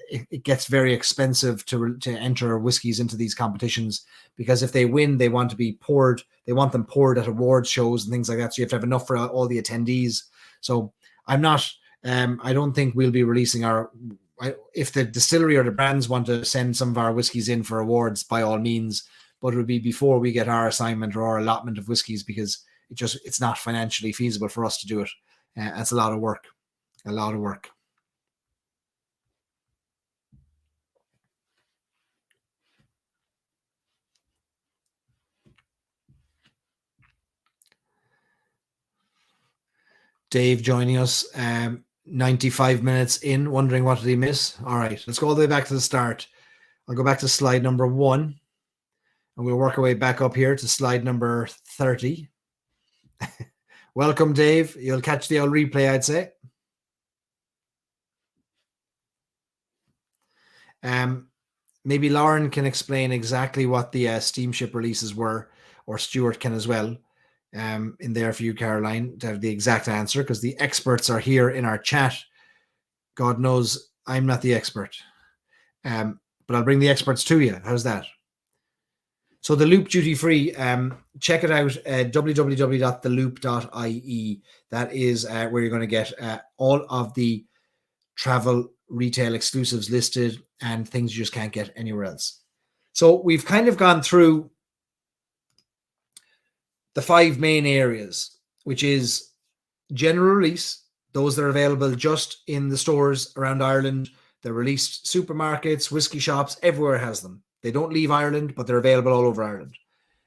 it gets very expensive to enter whiskies into these competitions, because if they win, they want to be poured. They want them poured at awards shows and things like that. So you have to have enough for all the attendees. So I'm not. I don't think we'll be releasing if the distillery or the brands want to send some of our whiskies in for awards, by all means, but it would be before we get our assignment or our allotment of whiskies, because it's not financially feasible for us to do it. It's a lot of work. Dave joining us 95 minutes in, wondering what did he miss. All right, let's go all the way back to the start. I'll go back to slide number 1, and we'll work our way back up here to slide number 30. Welcome, Dave. You'll catch the old replay, I'd say. Maybe Lauren can explain exactly what the steamship releases were, or Stuart can as well, in there for you, Caroline, to have the exact answer, because the experts are here in our chat. God knows I'm not the expert, but I'll bring the experts to you. How's that? So the Loop duty free, check it out, www.theloop.ie. That is where you're going to get all of the travel retail exclusives listed and things you just can't get anywhere else. So we've kind of gone through the 5 main areas, which is general release, those that are available just in the stores around Ireland. They're released supermarkets, whiskey shops, everywhere has them. They don't leave Ireland, but they're available all over Ireland.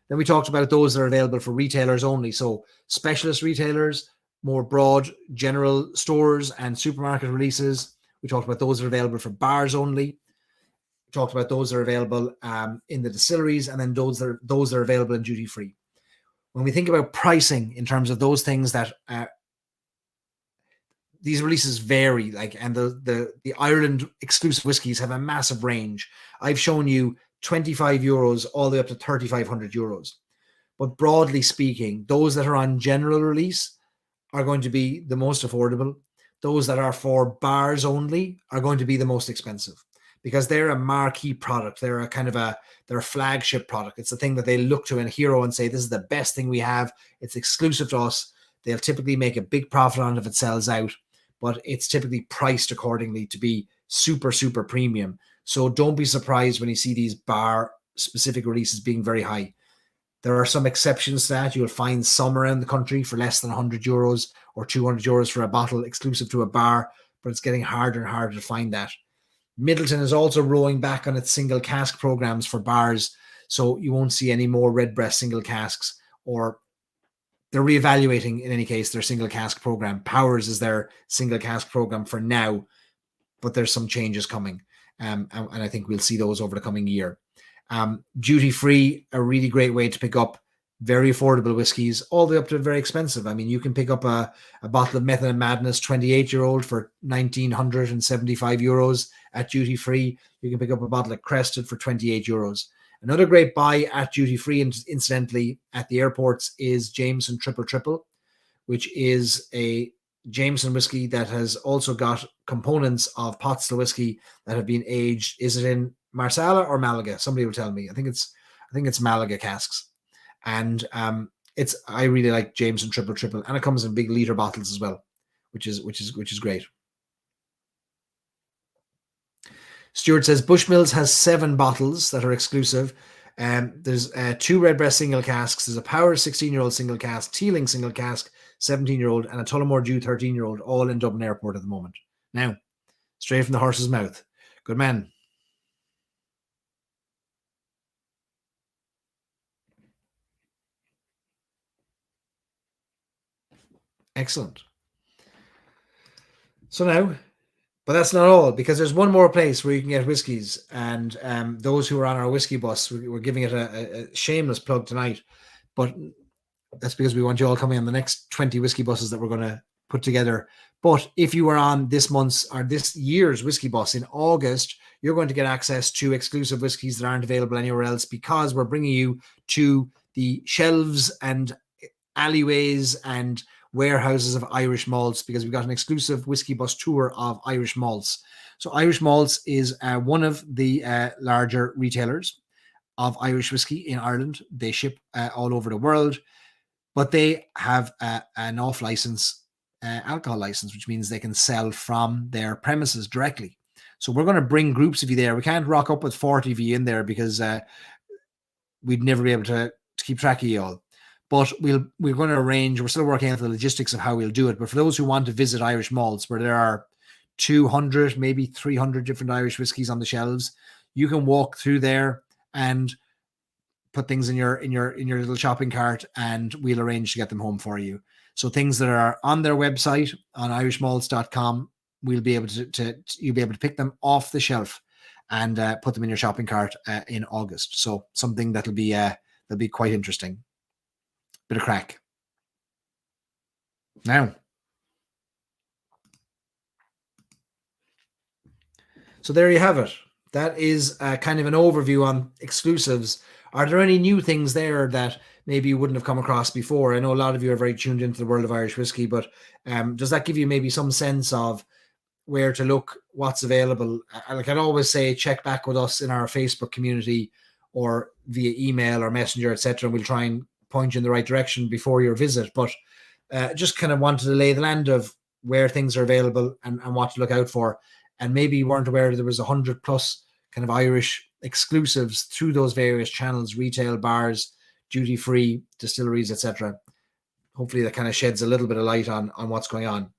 Then we talked about those that are available for retailers only. So specialist retailers, more broad general stores and supermarket releases. We talked about those that are available for bars only. We talked about those that are available in the distilleries, and then those that are available in duty free. When we think about pricing in terms of those things, that these releases vary, and the Ireland exclusive whiskies have a massive range. I've shown you 25 euros all the way up to 3,500 euros. But broadly speaking, those that are on general release are going to be the most affordable. Those that are for bars only are going to be the most expensive, because they're a marquee product. They're a flagship product. It's the thing that they look to in Hero and say, this is the best thing we have. It's exclusive to us. They'll typically make a big profit on it if it sells out, but it's typically priced accordingly to be super, super premium. So don't be surprised when you see these bar specific releases being very high. There are some exceptions to that. You'll find some around the country for less than 100 euros or 200 euros for a bottle exclusive to a bar, but it's getting harder and harder to find that. Middleton is also rowing back on its single cask programs for bars, so you won't see any more Redbreast single casks, or they're reevaluating, in any case, their single cask program. Powers is their single cask program for now, but there's some changes coming, and I think we'll see those over the coming year. Duty free, a really great way to pick up very affordable whiskies, all the way up to very expensive. I mean, you can pick up a bottle of Method and Madness 28-year-old for 1,975 euros at duty free. You can pick up a bottle of Crested for 28 euros. Another great buy at duty free, incidentally, at the airports, is Jameson Triple Triple, which is a Jameson whiskey that has also got components of pot still whiskey that have been aged. Is it in Marsala or Malaga? Somebody will tell me. I think it's Malaga casks, and I really like Jameson Triple Triple, and it comes in big liter bottles as well, which is great. Stuart says Bushmills has 7 bottles that are exclusive. There's 2 Redbreast single casks. There's a Power 16-year-old single cask, Teeling single cask 17-year-old, and a Tullamore Dew 13-year-old, all in Dublin Airport at the moment. Now, straight from the horse's mouth. Good man. Excellent. So now, but that's not all, because there's one more place where you can get whiskies, and those who are on our whiskey bus, we're giving it a shameless plug tonight, but that's because we want you all coming on the next 20 whiskey buses that we're going to put together. But if you were on this month's or this year's Whiskey Bus in August, you're going to get access to exclusive whiskies that aren't available anywhere else, because we're bringing you to the shelves and alleyways and warehouses of Irish malts, because we've got an exclusive Whiskey Bus tour of Irish malts. So Irish Malts is one of the larger retailers of Irish whiskey in Ireland. They ship all over the world, but they have an off-license alcohol license, which means they can sell from their premises directly. So we're going to bring groups of you there. We can't rock up with 40 of you in there, because we'd never be able to keep track of you all. But we're going to arrange, we're still working out the logistics of how we'll do it. But for those who want to visit Irish malts, where there are 200, maybe 300 different Irish whiskies on the shelves, you can walk through there and put things in your little shopping cart, and we'll arrange to get them home for you. So things that are on their website on irishmalts.com, we'll be able you'll be able to pick them off the shelf and put them in your shopping cart in August. So something that'll be quite interesting. Bit of crack. Now, so there you have it. That is kind of an overview on exclusives. Are there any new things there that maybe you wouldn't have come across before? I know a lot of you are very tuned into the world of Irish whiskey, but does that give you maybe some sense of where to look, what's available? Like I'd always say, check back with us in our Facebook community or via email or messenger, etc., and we'll try and point you in the right direction before your visit. But just kind of wanted to lay the land of where things are available and what to look out for. And maybe you weren't aware that there was 100 plus kind of Irish exclusives through those various channels: retail, bars, duty-free, distilleries, etc. Hopefully that kind of sheds a little bit of light on what's going on.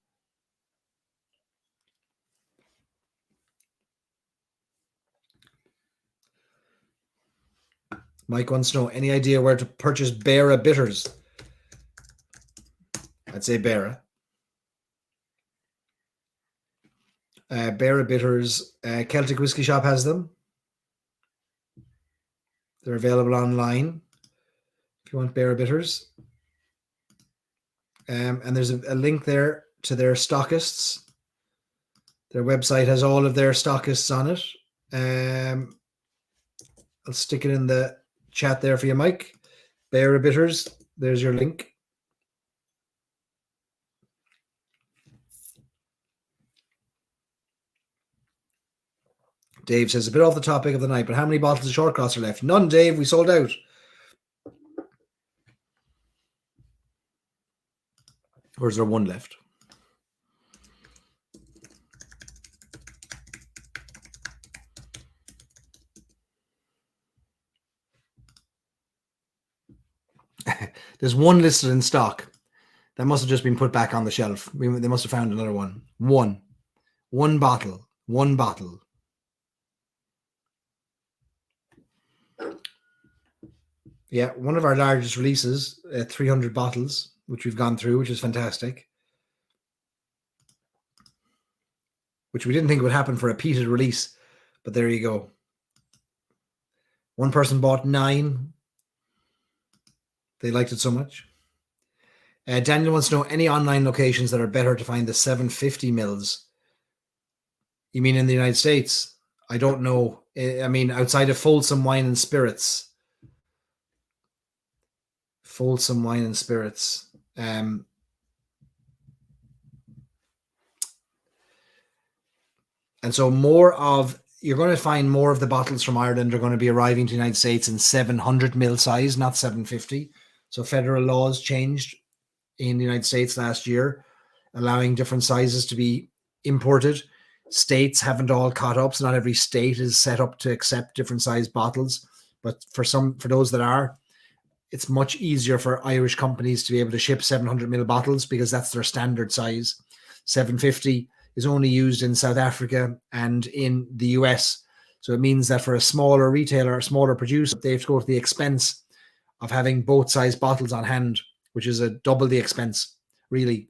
Mike wants to know, any idea where to purchase Beara bitters? I'd say Beara. Beara bitters, Celtic Whiskey Shop has them. They're available online if you want Beara bitters. And there's a link there to their stockists. Their website has all of their stockists on it. I'll stick it in the chat there for you, Mike. Beara bitters, there's your link. Dave says, a bit off the topic of the night, but how many bottles of short cross are left? None, Dave. We sold out. Or is there one left? There's one listed in stock. That must have just been put back on the shelf. They must have found another one. One bottle. One bottle. Yeah, one of our largest releases, 300 bottles, which we've gone through, which is fantastic. Which we didn't think would happen for a repeated release, but there you go. One person bought 9. They liked it so much. Daniel wants to know any online locations that are better to find the 750 mils. You mean in the United States? I don't know. I mean, outside of Folsom Wine and Spirits. Folsom Wine and Spirits. And so you're going to find more of the bottles from Ireland are going to be arriving to the United States in 700 mil size, not 750. So federal laws changed in the United States last year, allowing different sizes to be imported. States haven't all caught up, so not every state is set up to accept different size bottles. But for those that are, it's much easier for Irish companies to be able to ship 700 ml bottles because that's their standard size. 750 is only used in South Africa and in the US. So it means that for a smaller retailer, a smaller producer, they have to go to the expense of having both size bottles on hand, which is a double the expense, really,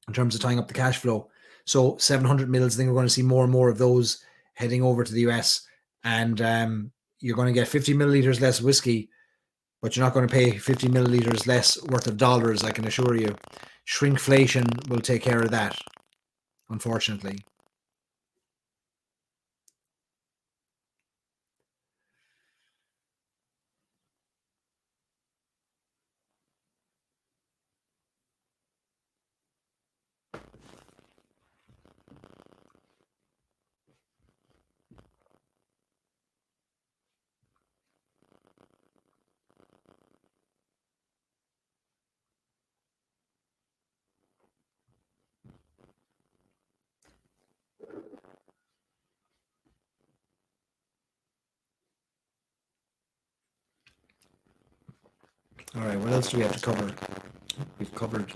in terms of tying up the cash flow. So 700 mils, I think we're going to see more and more of those heading over to the US. And you're going to get 50 milliliters less whiskey, but you're not going to pay 50 milliliters less worth of dollars, I can assure you. shrinkflation will take care of that, unfortunately. All right, what else do we have to cover? We've covered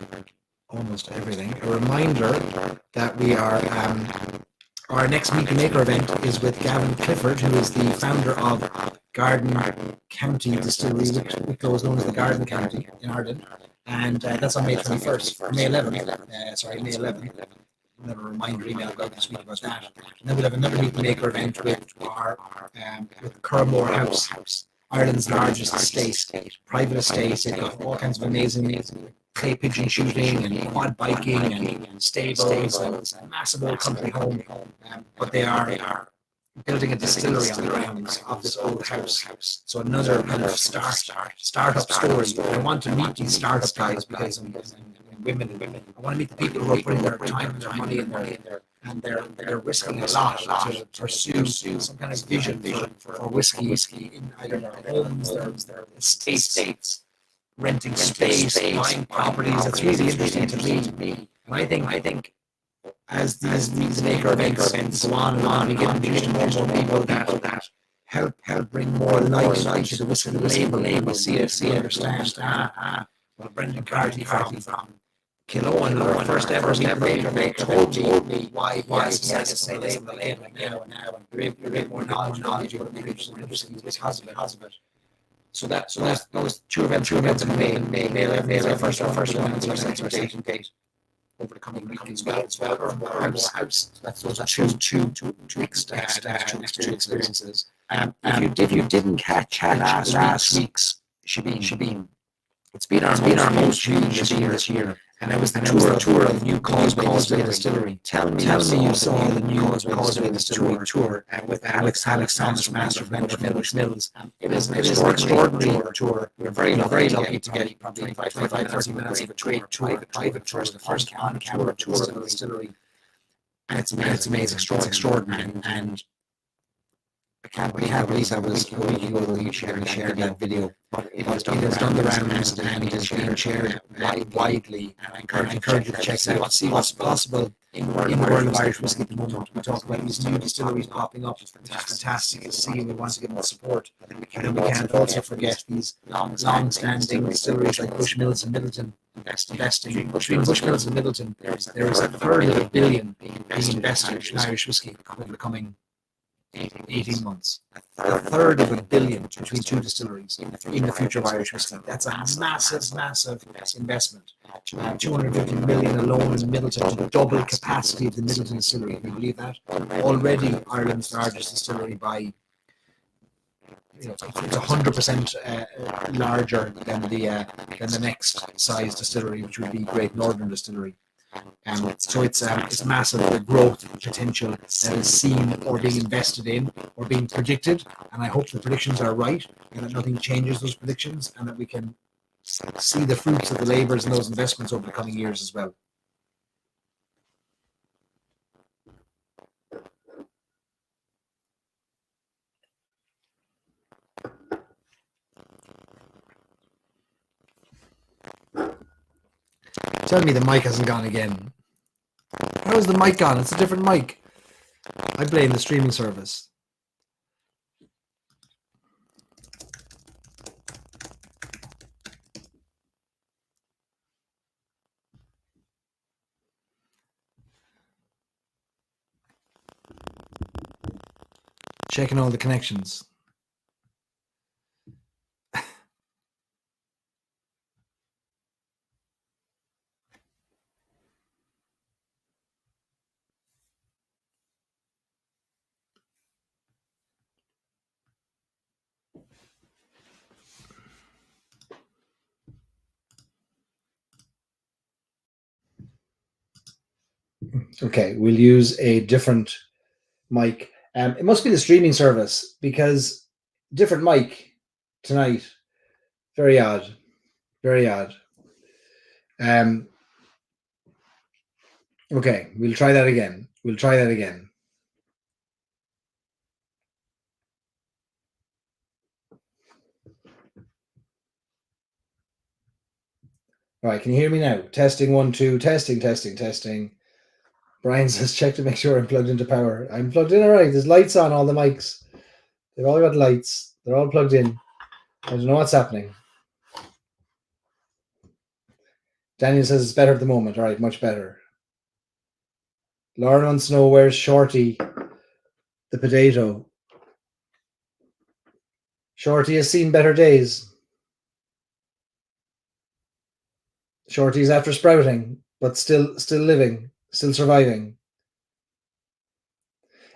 almost everything. A reminder that we are our next Meet the Maker event is with Gavin Clifford, who is the founder of Garden County Distillery, which was known as the Garden County in Ireland, and that's on May 21st, or May 11th. Sorry, May 11th. We'll have a reminder email out this week about that. And then we'll have another Meet the Maker event with our with Curramore House, Ireland's largest estate, private estate. They've got all kinds of amazing clay pigeon shooting and quad biking and stables and massive old country home. But they are building a distillery on the grounds of this old house. So another kind of startup story. I want to meet these startup guys because and women. I want to meet the people who are putting their time and their money in there. And they're risking a lot to pursue some kind of vision for whiskey in either their homes, their estates, renting space, buying properties. It's really interesting to me. And I think as these maker events go on and on, we get introduced to more and more people that help bring more light to the whiskey label. We see it, understand. Well, Brendan Carty from Killowen, our first ever maker told me why he has to say this on the label now. And you're a bit more knowledge about whiskey because of it. So those two events in May 11th, our first one, and our second date over the coming week as well. Our house. That's those are two mixed experiences. If you didn't catch last week's Shebeen, it's been our most huge this year. And it was the tour of the new Causeway Distillery. Tell me you saw the new Causeway Distillery tour with Alex Thomas, Master Blender of English Mills. It is an extraordinary tour. We're very lucky to get probably 30 minutes of a private tour. It's the first on-camera tour of the distillery. And it's amazing. It's extraordinary. And I can't believe that was a week ago that you shared that video. But it has done the rounds and it is being shared widely. And I encourage you to check it out, see what's possible in the world of Irish whiskey at the moment. We talk about these new distilleries popping up. It's fantastic to see, and we want to give them the support. And we can't also forget these long-standing distilleries like Bushmills and Middleton investing. Between Bushmills and Middleton, there is $250 million being invested in Irish whiskey over the coming 18 months. $250 million between two distilleries in the future of Irish whiskey. That's a massive investment. 250 million alone in Middleton to double capacity of the Middleton distillery. Can you believe that? Already Ireland's largest distillery by, it's 100% larger than the next size distillery, which would be Great Northern Distillery. So it's massive, the growth potential that is seen or being invested in or being predicted, and I hope the predictions are right and that nothing changes those predictions and that we can see the fruits of the labours and those investments over the coming years as well. Tell me the mic hasn't gone again. How is the mic gone? It's a different mic. I blame the streaming service. Checking all the connections. Okay, we'll use a different mic. It must be the streaming service because different mic tonight. Very odd. Very odd. Okay, we'll try that again. We'll try that again. All right, can you hear me now? Testing 1, 2, testing, testing, testing. Brian says, check to make sure I'm plugged into power. I'm plugged in all right. There's lights on all the mics. They've all got lights. They're all plugged in. I don't know what's happening. Daniel says it's better at the moment. All right, much better. Lauren wants to know where's Shorty, the potato. Shorty has seen better days. Shorty's after sprouting, but still living, still surviving.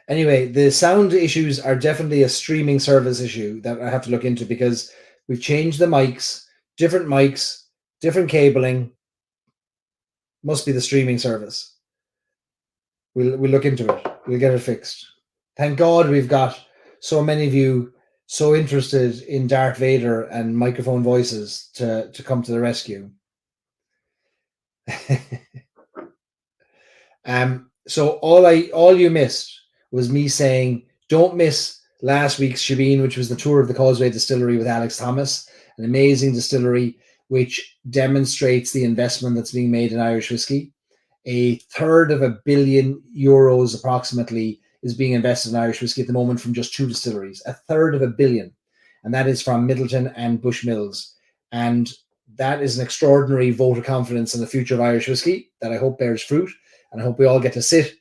Anyway, the sound issues are definitely a streaming service issue that I have to look into because we've changed the mics, different cabling. Must be the streaming service. We'll look into it. We'll get it fixed. Thank God we've got so many of you so interested in Darth Vader and microphone voices to come to the rescue. So all you missed was me saying, don't miss last week's Shebeen, which was the tour of the Causeway Distillery with Alex Thomas, an amazing distillery which demonstrates the investment that's being made in Irish whiskey. €350 million approximately is being invested in Irish whiskey at the moment from just 2 distilleries, €350 million. And that is from Middleton and Bushmills. And that is an extraordinary vote of confidence in the future of Irish whiskey that I hope bears fruit. And I hope we all get to sit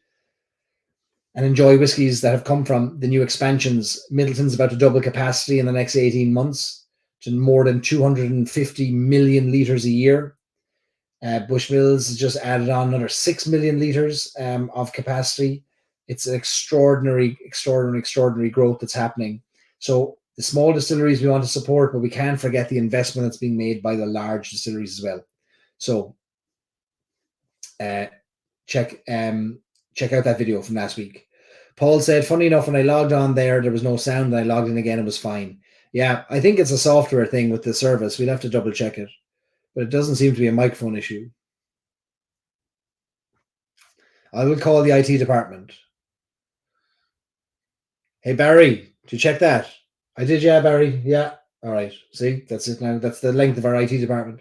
and enjoy whiskies that have come from the new expansions. Middleton's about to double capacity in the next 18 months to more than 250 million litres a year. Bushmills has just added on another 6 million litres of capacity. It's an extraordinary growth that's happening. So the small distilleries we want to support, but we can't forget the investment that's being made by the large distilleries as well. So check out that video from last week. Paul said, funny enough, when I logged on there was no sound, and I logged in again, it was fine. Yeah, I think it's a software thing with the service. We'll have to double check it. But it doesn't seem to be a microphone issue. I will call the IT department. Hey, Barry, did you check that? I did, yeah, Barry. Yeah. All right. See, that's it now. That's the length of our IT department.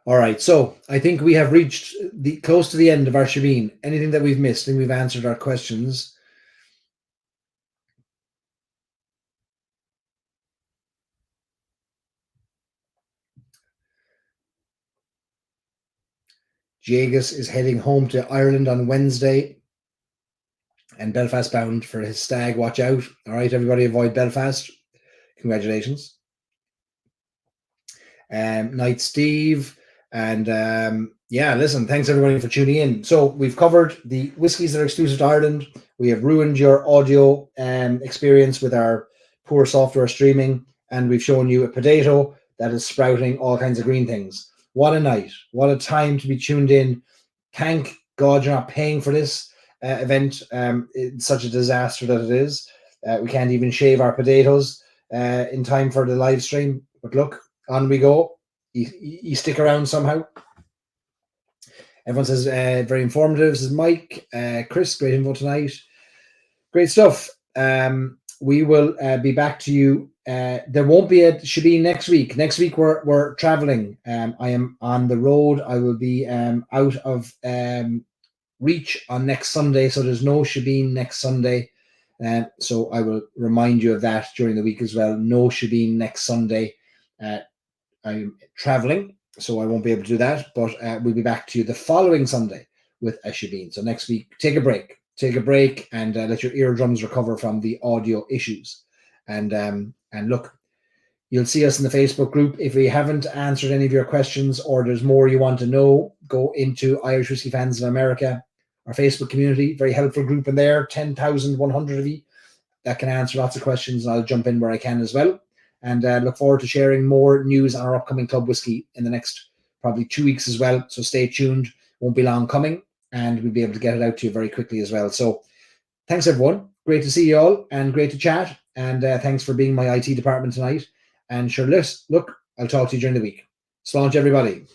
All right. So I think we have reached close to the end of our Shebeen. Anything that we've missed, and we've answered our questions. Jagus is heading home to Ireland on Wednesday and Belfast bound for his stag. Watch out. All right, everybody, avoid Belfast. Congratulations. Night Steve. And yeah, listen, thanks everybody for tuning in. So we've covered the whiskies that are exclusive to Ireland. We have ruined your audio experience with our poor software streaming. And we've shown you a potato that is sprouting all kinds of green things. What a night. What a time to be tuned in. Thank God you're not paying for this event. It's such a disaster that it is. We can't even shave our potatoes in time for the live stream. But look, on we go. You stick around somehow. Everyone says very informative. This is Mike. Chris, great info tonight. Great stuff. We will be back to you. There won't be a Shebeen next week. Next week we're traveling. I am on the road. I will be out of reach on next Sunday, so there's no Shebeen next Sunday. So I will remind you of that during the week as well. No Shebeen next Sunday. I'm traveling, so I won't be able to do that, but we'll be back to you the following Sunday with a Shebeen. So next week, take a break and let your eardrums recover from the audio issues. And look, you'll see us in the Facebook group. If we haven't answered any of your questions or there's more you want to know, go into Irish Whiskey Fans in America, our Facebook community, very helpful group in there, 10,100 of you that can answer lots of questions, and I'll jump in where I can as well. and look forward to sharing more news on our upcoming club whiskey in the next probably 2 weeks as well. So stay tuned. Won't be long coming, and we'll be able to get it out to you very quickly as well. So thanks, everyone. Great to see you all and great to chat. And thanks for being my IT department tonight. And sure, look, I'll talk to you during the week. Slán everybody.